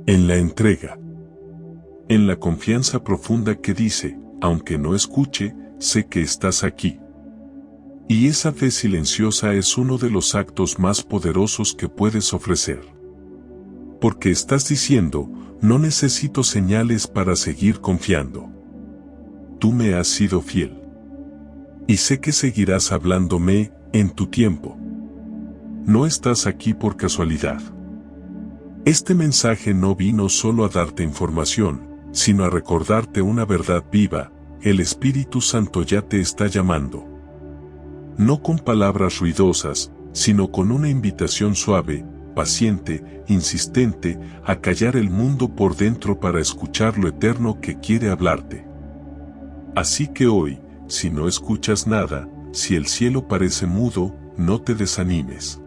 [SPEAKER 1] En la entrega. En la confianza profunda que dice, aunque no escuche, sé que estás aquí. Y esa fe silenciosa es uno de los actos más poderosos que puedes ofrecer. Porque estás diciendo, no necesito señales para seguir confiando. Tú me has sido fiel. Y sé que seguirás hablándome, en tu tiempo. No estás aquí por casualidad. Este mensaje no vino solo a darte información, sino a recordarte una verdad viva, el Espíritu Santo ya te está llamando. No con palabras ruidosas, sino con una invitación suave, paciente, insistente, a callar el mundo por dentro para escuchar lo eterno que quiere hablarte. Así que hoy, si no escuchas nada, si el cielo parece mudo, no te desanimes.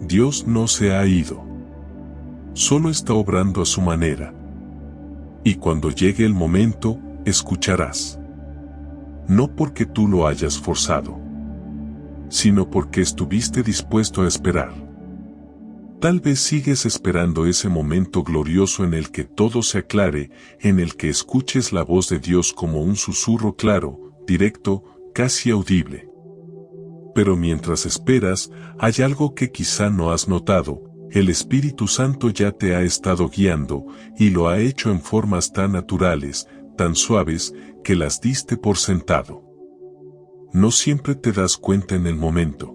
[SPEAKER 1] Dios no se ha ido. Solo está obrando a su manera. Y cuando llegue el momento, escucharás. No porque tú lo hayas forzado, sino porque estuviste dispuesto a esperar. Tal vez sigues esperando ese momento glorioso en el que todo se aclare, en el que escuches la voz de Dios como un susurro claro, directo, casi audible. Pero mientras esperas, hay algo que quizá no has notado, el Espíritu Santo ya te ha estado guiando, y lo ha hecho en formas tan naturales, tan suaves, que las diste por sentado. No siempre te das cuenta en el momento.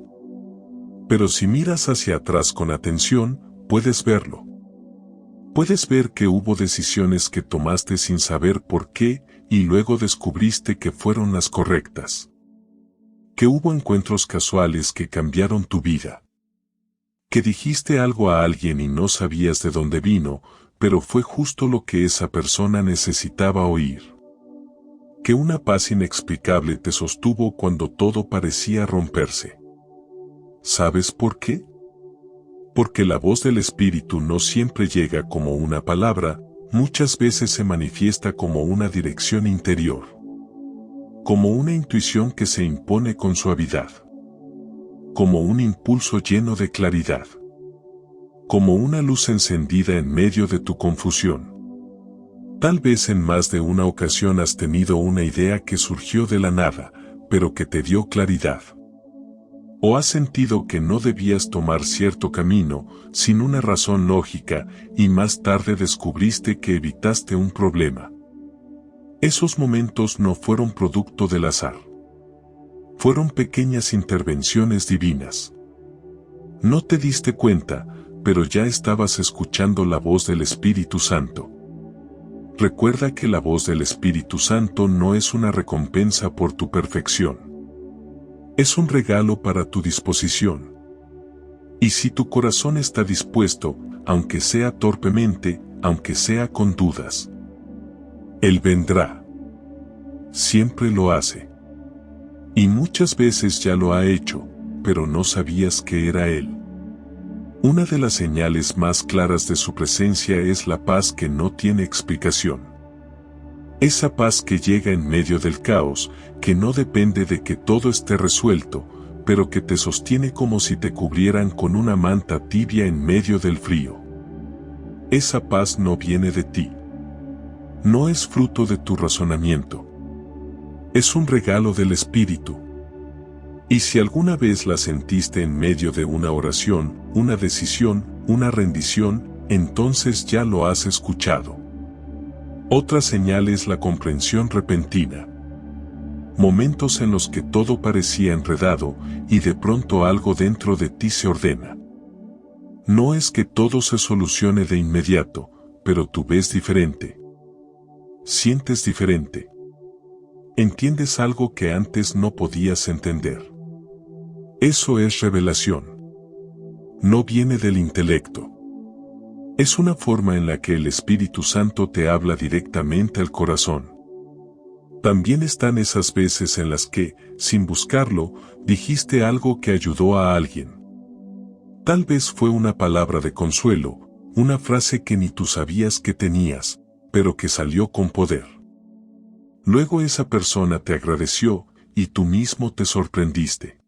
[SPEAKER 1] Pero si miras hacia atrás con atención, puedes verlo. Puedes ver que hubo decisiones que tomaste sin saber por qué, y luego descubriste que fueron las correctas. Que hubo encuentros casuales que cambiaron tu vida. Que dijiste algo a alguien y no sabías de dónde vino, pero fue justo lo que esa persona necesitaba oír. Que una paz inexplicable te sostuvo cuando todo parecía romperse. ¿Sabes por qué? Porque la voz del Espíritu no siempre llega como una palabra, muchas veces se manifiesta como una dirección interior. como una intuición que se impone con suavidad, como un impulso lleno de claridad, como una luz encendida en medio de tu confusión. Tal vez en más de una ocasión has tenido una idea que surgió de la nada, pero que te dio claridad. O has sentido que no debías tomar cierto camino, sin una razón lógica, y más tarde descubriste que evitaste un problema. Esos momentos no fueron producto del azar. Fueron pequeñas intervenciones divinas. No te diste cuenta, pero ya estabas escuchando la voz del Espíritu Santo. Recuerda que la voz del Espíritu Santo no es una recompensa por tu perfección. Es un regalo para tu disposición. Y si tu corazón está dispuesto, aunque sea torpemente, aunque sea con dudas, Él vendrá. Siempre lo hace. Y muchas veces ya lo ha hecho, pero no sabías que era Él. Una de las señales más claras de su presencia es la paz que no tiene explicación. Esa paz que llega en medio del caos, que no depende de que todo esté resuelto, pero que te sostiene como si te cubrieran con una manta tibia en medio del frío. Esa paz no viene de ti. No es fruto de tu razonamiento. Es un regalo del Espíritu. Y si alguna vez la sentiste en medio de una oración, una decisión, una rendición, entonces ya lo has escuchado. Otra señal es la comprensión repentina. Momentos en los que todo parecía enredado y de pronto algo dentro de ti se ordena. No es que todo se solucione de inmediato, pero tú ves diferente. Sientes diferente. Entiendes algo que antes no podías entender. Eso es revelación. No viene del intelecto. Es una forma en la que el Espíritu Santo te habla directamente al corazón. También están esas veces en las que, sin buscarlo, dijiste algo que ayudó a alguien. Tal vez fue una palabra de consuelo, una frase que ni tú sabías que tenías, pero que salió con poder. Luego esa persona te agradeció, y tú mismo te sorprendiste.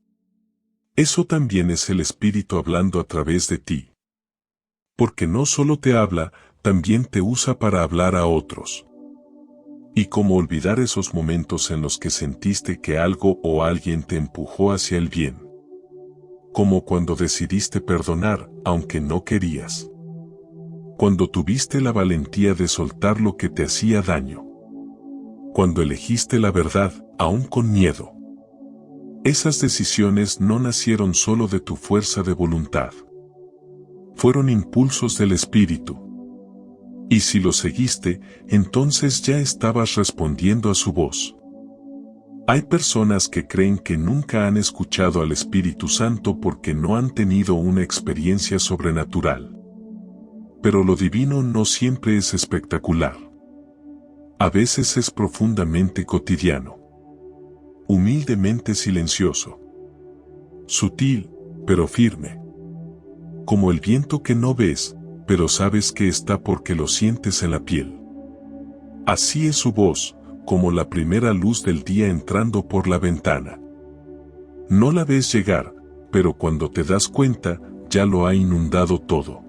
[SPEAKER 1] Eso también es el Espíritu hablando a través de ti. Porque no solo te habla, también te usa para hablar a otros. Y cómo olvidar esos momentos en los que sentiste que algo o alguien te empujó hacia el bien. Como cuando decidiste perdonar, aunque no querías. Cuando tuviste la valentía de soltar lo que te hacía daño. Cuando elegiste la verdad, aún con miedo. Esas decisiones no nacieron solo de tu fuerza de voluntad. Fueron impulsos del Espíritu. Y si lo seguiste, entonces ya estabas respondiendo a su voz. Hay personas que creen que nunca han escuchado al Espíritu Santo porque no han tenido una experiencia sobrenatural. Pero lo divino no siempre es espectacular. A veces es profundamente cotidiano. Humildemente silencioso. Sutil, pero firme. Como el viento que no ves, pero sabes que está porque lo sientes en la piel. Así es su voz, como la primera luz del día entrando por la ventana. No la ves llegar, pero cuando te das cuenta, ya lo ha inundado todo.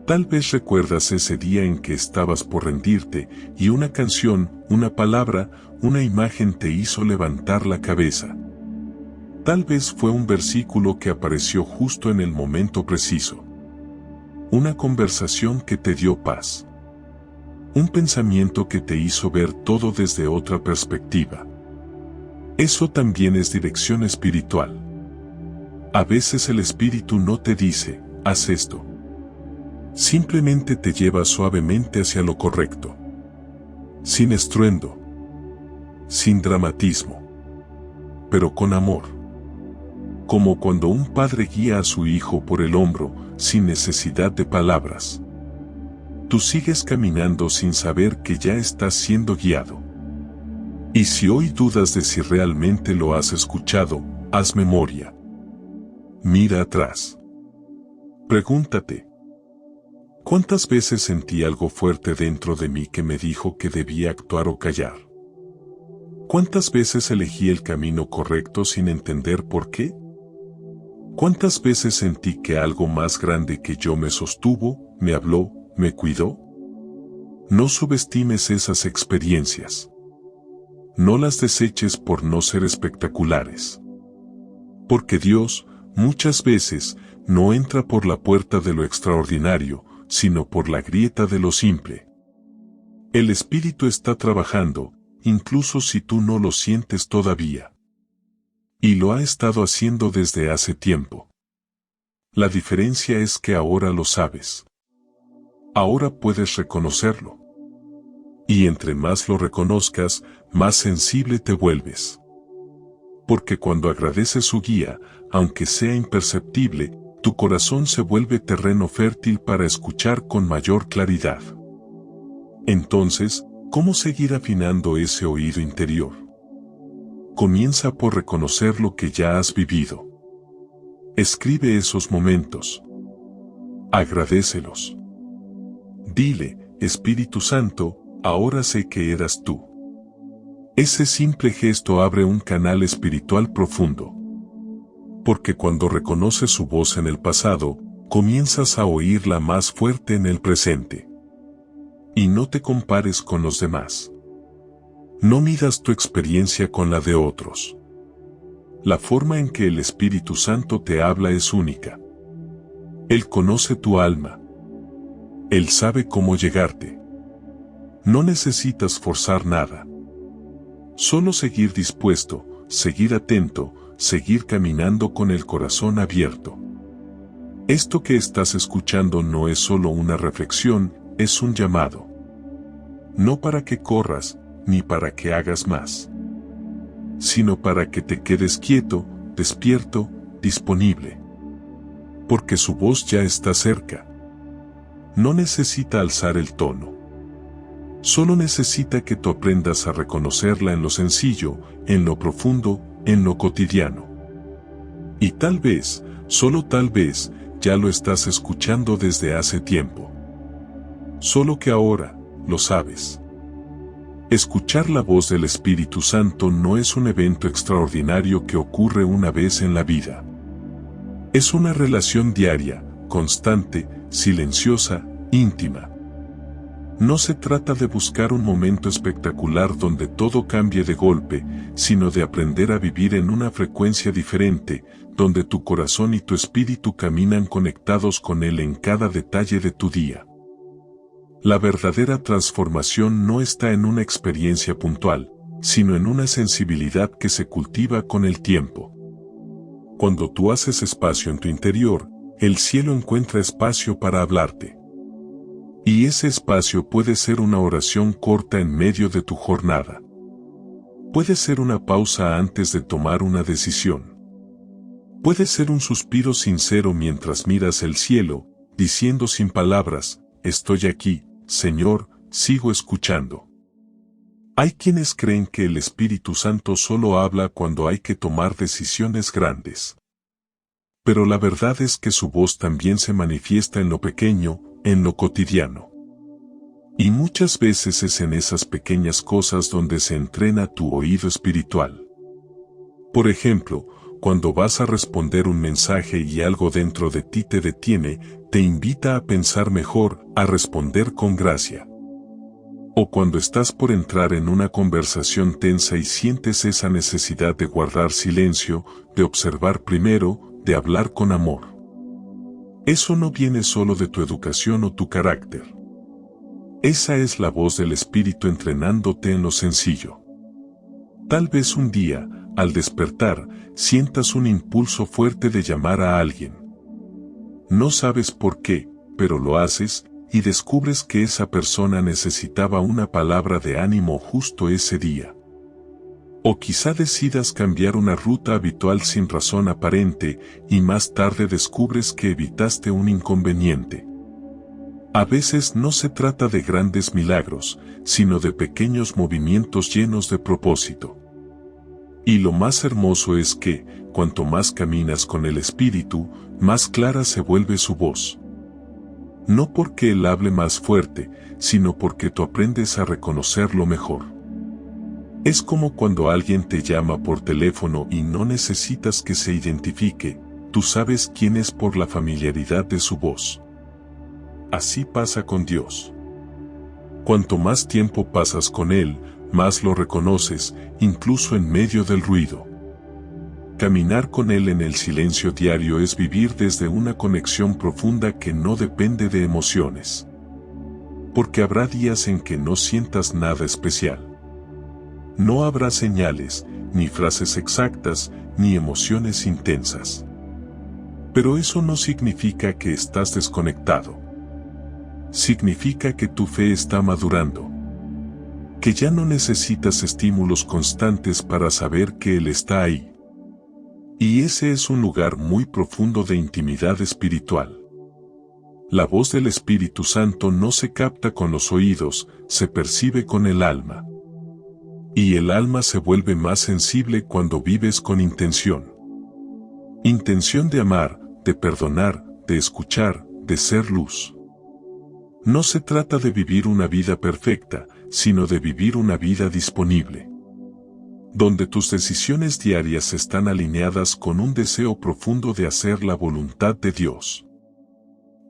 [SPEAKER 1] Tal vez recuerdas ese día en que estabas por rendirte, y una canción, una palabra, una imagen te hizo levantar la cabeza. Tal vez fue un versículo que apareció justo en el momento preciso. Una conversación que te dio paz. Un pensamiento que te hizo ver todo desde otra perspectiva. Eso también es dirección espiritual. A veces el Espíritu no te dice, haz esto. Simplemente te lleva suavemente hacia lo correcto. Sin estruendo. Sin dramatismo. Pero con amor. Como cuando un padre guía a su hijo por el hombro, sin necesidad de palabras. Tú sigues caminando sin saber que ya estás siendo guiado. Y si hoy dudas de si realmente lo has escuchado, haz memoria. Mira atrás. Pregúntate. ¿Cuántas veces sentí algo fuerte dentro de mí que me dijo que debía actuar o callar? ¿Cuántas veces elegí el camino correcto sin entender por qué? ¿Cuántas veces sentí que algo más grande que yo me sostuvo, me habló, me cuidó? No subestimes esas experiencias. No las deseches por no ser espectaculares. Porque Dios, muchas veces, no entra por la puerta de lo extraordinario, sino por la grieta de lo simple. El Espíritu está trabajando, incluso si tú no lo sientes todavía. Y lo ha estado haciendo desde hace tiempo. La diferencia es que ahora lo sabes. Ahora puedes reconocerlo. Y entre más lo reconozcas, más sensible te vuelves. Porque cuando agradeces su guía, aunque sea imperceptible, tu corazón se vuelve terreno fértil para escuchar con mayor claridad. Entonces, ¿cómo seguir afinando ese oído interior? Comienza por reconocer lo que ya has vivido. Escribe esos momentos. Agradécelos. Dile, Espíritu Santo, ahora sé que eras tú. Ese simple gesto abre un canal espiritual profundo. Porque cuando reconoces su voz en el pasado, comienzas a oírla más fuerte en el presente. Y no te compares con los demás. No midas tu experiencia con la de otros. La forma en que el Espíritu Santo te habla es única. Él conoce tu alma. Él sabe cómo llegarte. No necesitas forzar nada. Solo seguir dispuesto, seguir atento, seguir caminando con el corazón abierto. Esto que estás escuchando no es solo una reflexión, es un llamado. No para que corras, ni para que hagas más, sino para que te quedes quieto, despierto, disponible. Porque su voz ya está cerca. No necesita alzar el tono. Solo necesita que tú aprendas a reconocerla en lo sencillo, en lo profundo, en lo cotidiano. Y tal vez, solo tal vez, ya lo estás escuchando desde hace tiempo. Solo que ahora, lo sabes. Escuchar la voz del Espíritu Santo no es un evento extraordinario que ocurre una vez en la vida. Es una relación diaria, constante, silenciosa, íntima. No se trata de buscar un momento espectacular donde todo cambie de golpe, sino de aprender a vivir en una frecuencia diferente, donde tu corazón y tu espíritu caminan conectados con Él en cada detalle de tu día. La verdadera transformación no está en una experiencia puntual, sino en una sensibilidad que se cultiva con el tiempo. Cuando tú haces espacio en tu interior, el cielo encuentra espacio para hablarte. Y ese espacio puede ser una oración corta en medio de tu jornada. Puede ser una pausa antes de tomar una decisión. Puede ser un suspiro sincero mientras miras el cielo, diciendo sin palabras, estoy aquí, Señor, sigo escuchando. Hay quienes creen que el Espíritu Santo solo habla cuando hay que tomar decisiones grandes. Pero la verdad es que su voz también se manifiesta en lo pequeño, en lo cotidiano. Y muchas veces es en esas pequeñas cosas donde se entrena tu oído espiritual. Por ejemplo, cuando vas a responder un mensaje y algo dentro de ti te detiene, te invita a pensar mejor, a responder con gracia. O cuando estás por entrar en una conversación tensa y sientes esa necesidad de guardar silencio, de observar primero, de hablar con amor. Eso no viene solo de tu educación o tu carácter. Esa es la voz del Espíritu entrenándote en lo sencillo. Tal vez un día, al despertar, sientas un impulso fuerte de llamar a alguien. No sabes por qué, pero lo haces, y descubres que esa persona necesitaba una palabra de ánimo justo ese día. O quizá decidas cambiar una ruta habitual sin razón aparente, y más tarde descubres que evitaste un inconveniente. A veces no se trata de grandes milagros, sino de pequeños movimientos llenos de propósito. Y lo más hermoso es que, cuanto más caminas con el Espíritu, más clara se vuelve su voz. No porque Él hable más fuerte, sino porque tú aprendes a reconocerlo mejor. Es como cuando alguien te llama por teléfono y no necesitas que se identifique, tú sabes quién es por la familiaridad de su voz. Así pasa con Dios. Cuanto más tiempo pasas con Él, más lo reconoces, incluso en medio del ruido. Caminar con Él en el silencio diario es vivir desde una conexión profunda que no depende de emociones. Porque habrá días en que no sientas nada especial. No habrá señales, ni frases exactas, ni emociones intensas. Pero eso no significa que estás desconectado. Significa que tu fe está madurando. Que ya no necesitas estímulos constantes para saber que Él está ahí. Y ese es un lugar muy profundo de intimidad espiritual. La voz del Espíritu Santo no se capta con los oídos, se percibe con el alma. Y el alma se vuelve más sensible cuando vives con intención. Intención de amar, de perdonar, de escuchar, de ser luz. No se trata de vivir una vida perfecta, sino de vivir una vida disponible. Donde tus decisiones diarias están alineadas con un deseo profundo de hacer la voluntad de Dios.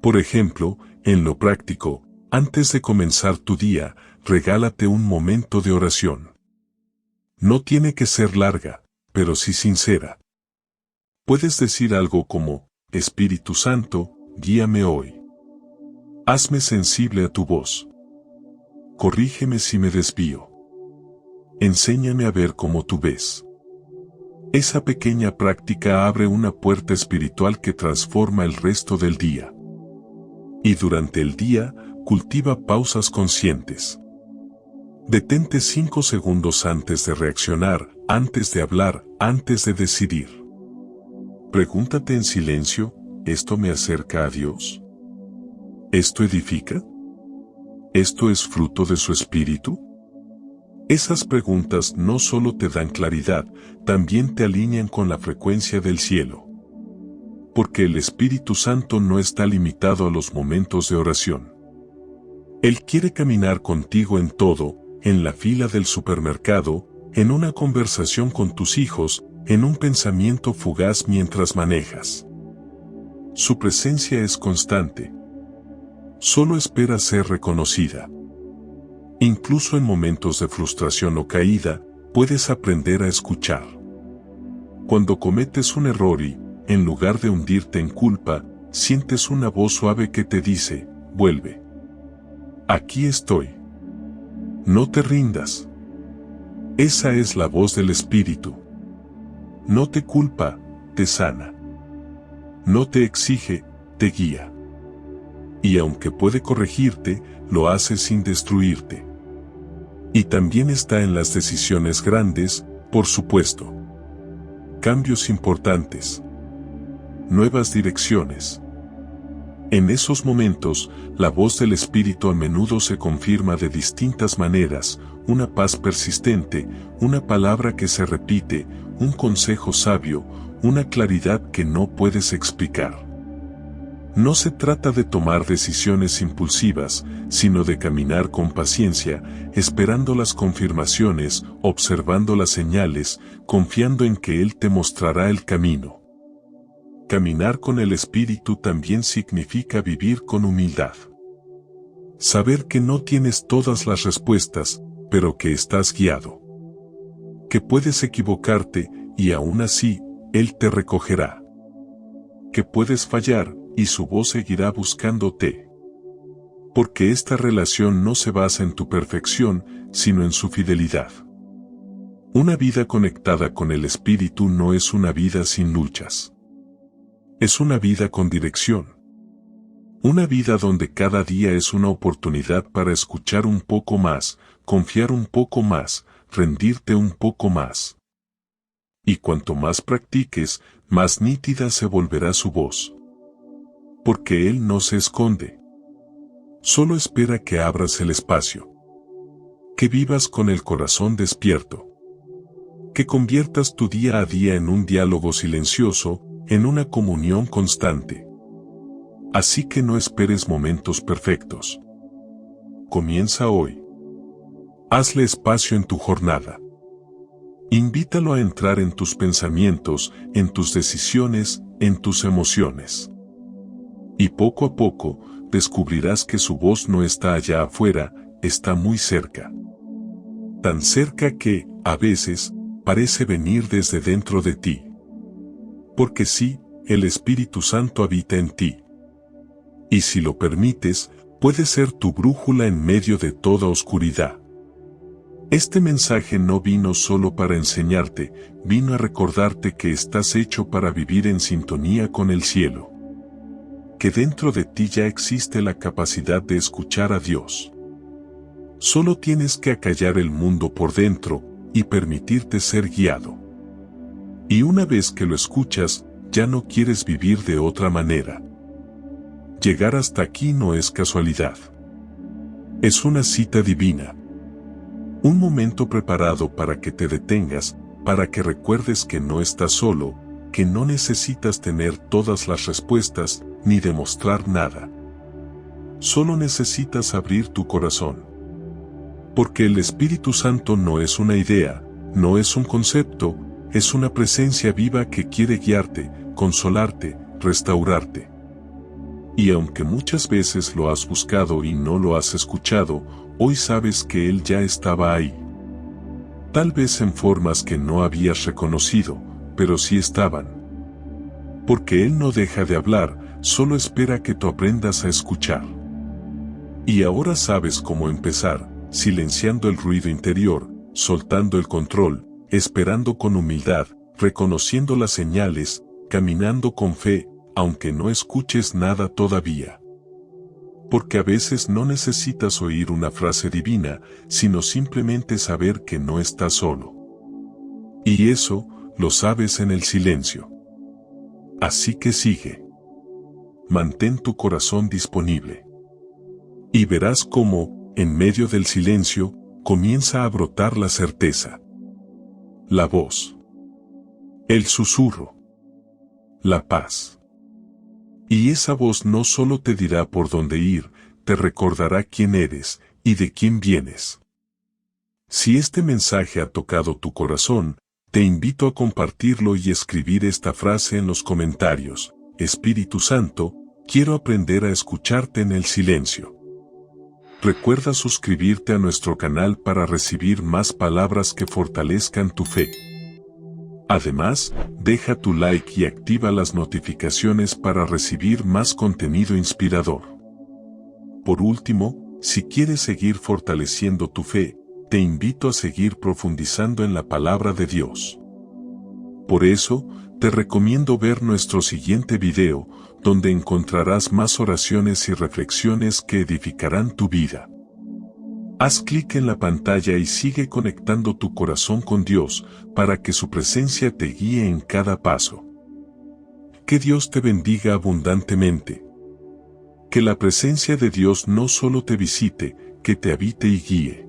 [SPEAKER 1] Por ejemplo, en lo práctico, antes de comenzar tu día, regálate un momento de oración. No tiene que ser larga, pero sí sincera. Puedes decir algo como, Espíritu Santo, guíame hoy. Hazme sensible a tu voz. Corrígeme si me desvío. Enséñame a ver como tú ves. Esa pequeña práctica abre una puerta espiritual que transforma el resto del día. Y durante el día, cultiva pausas conscientes. Detente 5 segundos antes de reaccionar, antes de hablar, antes de decidir. Pregúntate en silencio, ¿esto me acerca a Dios? ¿Esto edifica? ¿Esto es fruto de su espíritu? Esas preguntas no solo te dan claridad, también te alinean con la frecuencia del cielo. Porque el Espíritu Santo no está limitado a los momentos de oración. Él quiere caminar contigo en todo, en la fila del supermercado, en una conversación con tus hijos, en un pensamiento fugaz mientras manejas. Su presencia es constante. Solo espera ser reconocida. Incluso en momentos de frustración o caída, puedes aprender a escuchar. Cuando cometes un error y, en lugar de hundirte en culpa, sientes una voz suave que te dice, vuelve. Aquí estoy. No te rindas. Esa es la voz del Espíritu. No te culpa, te sana. No te exige, te guía. Y aunque puede corregirte, lo hace sin destruirte. Y también está en las decisiones grandes, por supuesto. Cambios importantes. Nuevas direcciones. En esos momentos, la voz del Espíritu a menudo se confirma de distintas maneras, una paz persistente, una palabra que se repite, un consejo sabio, una claridad que no puedes explicar. No se trata de tomar decisiones impulsivas, sino de caminar con paciencia, esperando las confirmaciones, observando las señales, confiando en que Él te mostrará el camino. Caminar con el Espíritu también significa vivir con humildad. Saber que no tienes todas las respuestas, pero que estás guiado. Que puedes equivocarte, y aún así, Él te recogerá. Que puedes fallar, y su voz seguirá buscándote. Porque esta relación no se basa en tu perfección, sino en su fidelidad. Una vida conectada con el Espíritu no es una vida sin luchas. Es una vida con dirección. Una vida donde cada día es una oportunidad para escuchar un poco más, confiar un poco más, rendirte un poco más. Y cuanto más practiques, más nítida se volverá su voz. Porque Él no se esconde. Solo espera que abras el espacio. Que vivas con el corazón despierto. Que conviertas tu día a día en un diálogo silencioso, en una comunión constante. Así que no esperes momentos perfectos. Comienza hoy. Hazle espacio en tu jornada. Invítalo a entrar en tus pensamientos, en tus decisiones, en tus emociones. Y poco a poco, descubrirás que su voz no está allá afuera, está muy cerca. Tan cerca que, a veces, parece venir desde dentro de ti. Porque sí, el Espíritu Santo habita en ti. Y si lo permites, puede ser tu brújula en medio de toda oscuridad. Este mensaje no vino solo para enseñarte, vino a recordarte que estás hecho para vivir en sintonía con el cielo. Que dentro de ti ya existe la capacidad de escuchar a Dios. Solo tienes que acallar el mundo por dentro y permitirte ser guiado. Y una vez que lo escuchas, ya no quieres vivir de otra manera. Llegar hasta aquí no es casualidad. Es una cita divina. Un momento preparado para que te detengas, para que recuerdes que no estás solo, que no necesitas tener todas las respuestas, ni demostrar nada. Solo necesitas abrir tu corazón. Porque el Espíritu Santo no es una idea, no es un concepto, es una presencia viva que quiere guiarte, consolarte, restaurarte. Y aunque muchas veces lo has buscado y no lo has escuchado, hoy sabes que Él ya estaba ahí. Tal vez en formas que no habías reconocido, pero sí estaban. Porque Él no deja de hablar, solo espera que tú aprendas a escuchar. Y ahora sabes cómo empezar, silenciando el ruido interior, soltando el control, esperando con humildad, reconociendo las señales, caminando con fe, aunque no escuches nada todavía. Porque a veces no necesitas oír una frase divina, sino simplemente saber que no estás solo. Y eso, lo sabes en el silencio. Así que sigue. Mantén tu corazón disponible. Y verás cómo, en medio del silencio, comienza a brotar la certeza. La voz. El susurro. La paz. Y esa voz no solo te dirá por dónde ir, te recordará quién eres y de quién vienes. Si este mensaje ha tocado tu corazón, te invito a compartirlo y escribir esta frase en los comentarios: Espíritu Santo, quiero aprender a escucharte en el silencio. Recuerda suscribirte a nuestro canal para recibir más palabras que fortalezcan tu fe. Además, deja tu like y activa las notificaciones para recibir más contenido inspirador. Por último, si quieres seguir fortaleciendo tu fe, te invito a seguir profundizando en la palabra de Dios. Por eso, te recomiendo ver nuestro siguiente video, donde encontrarás más oraciones y reflexiones que edificarán tu vida. Haz clic en la pantalla y sigue conectando tu corazón con Dios, para que su presencia te guíe en cada paso. Que Dios te bendiga abundantemente. Que la presencia de Dios no solo te visite, que te habite y guíe.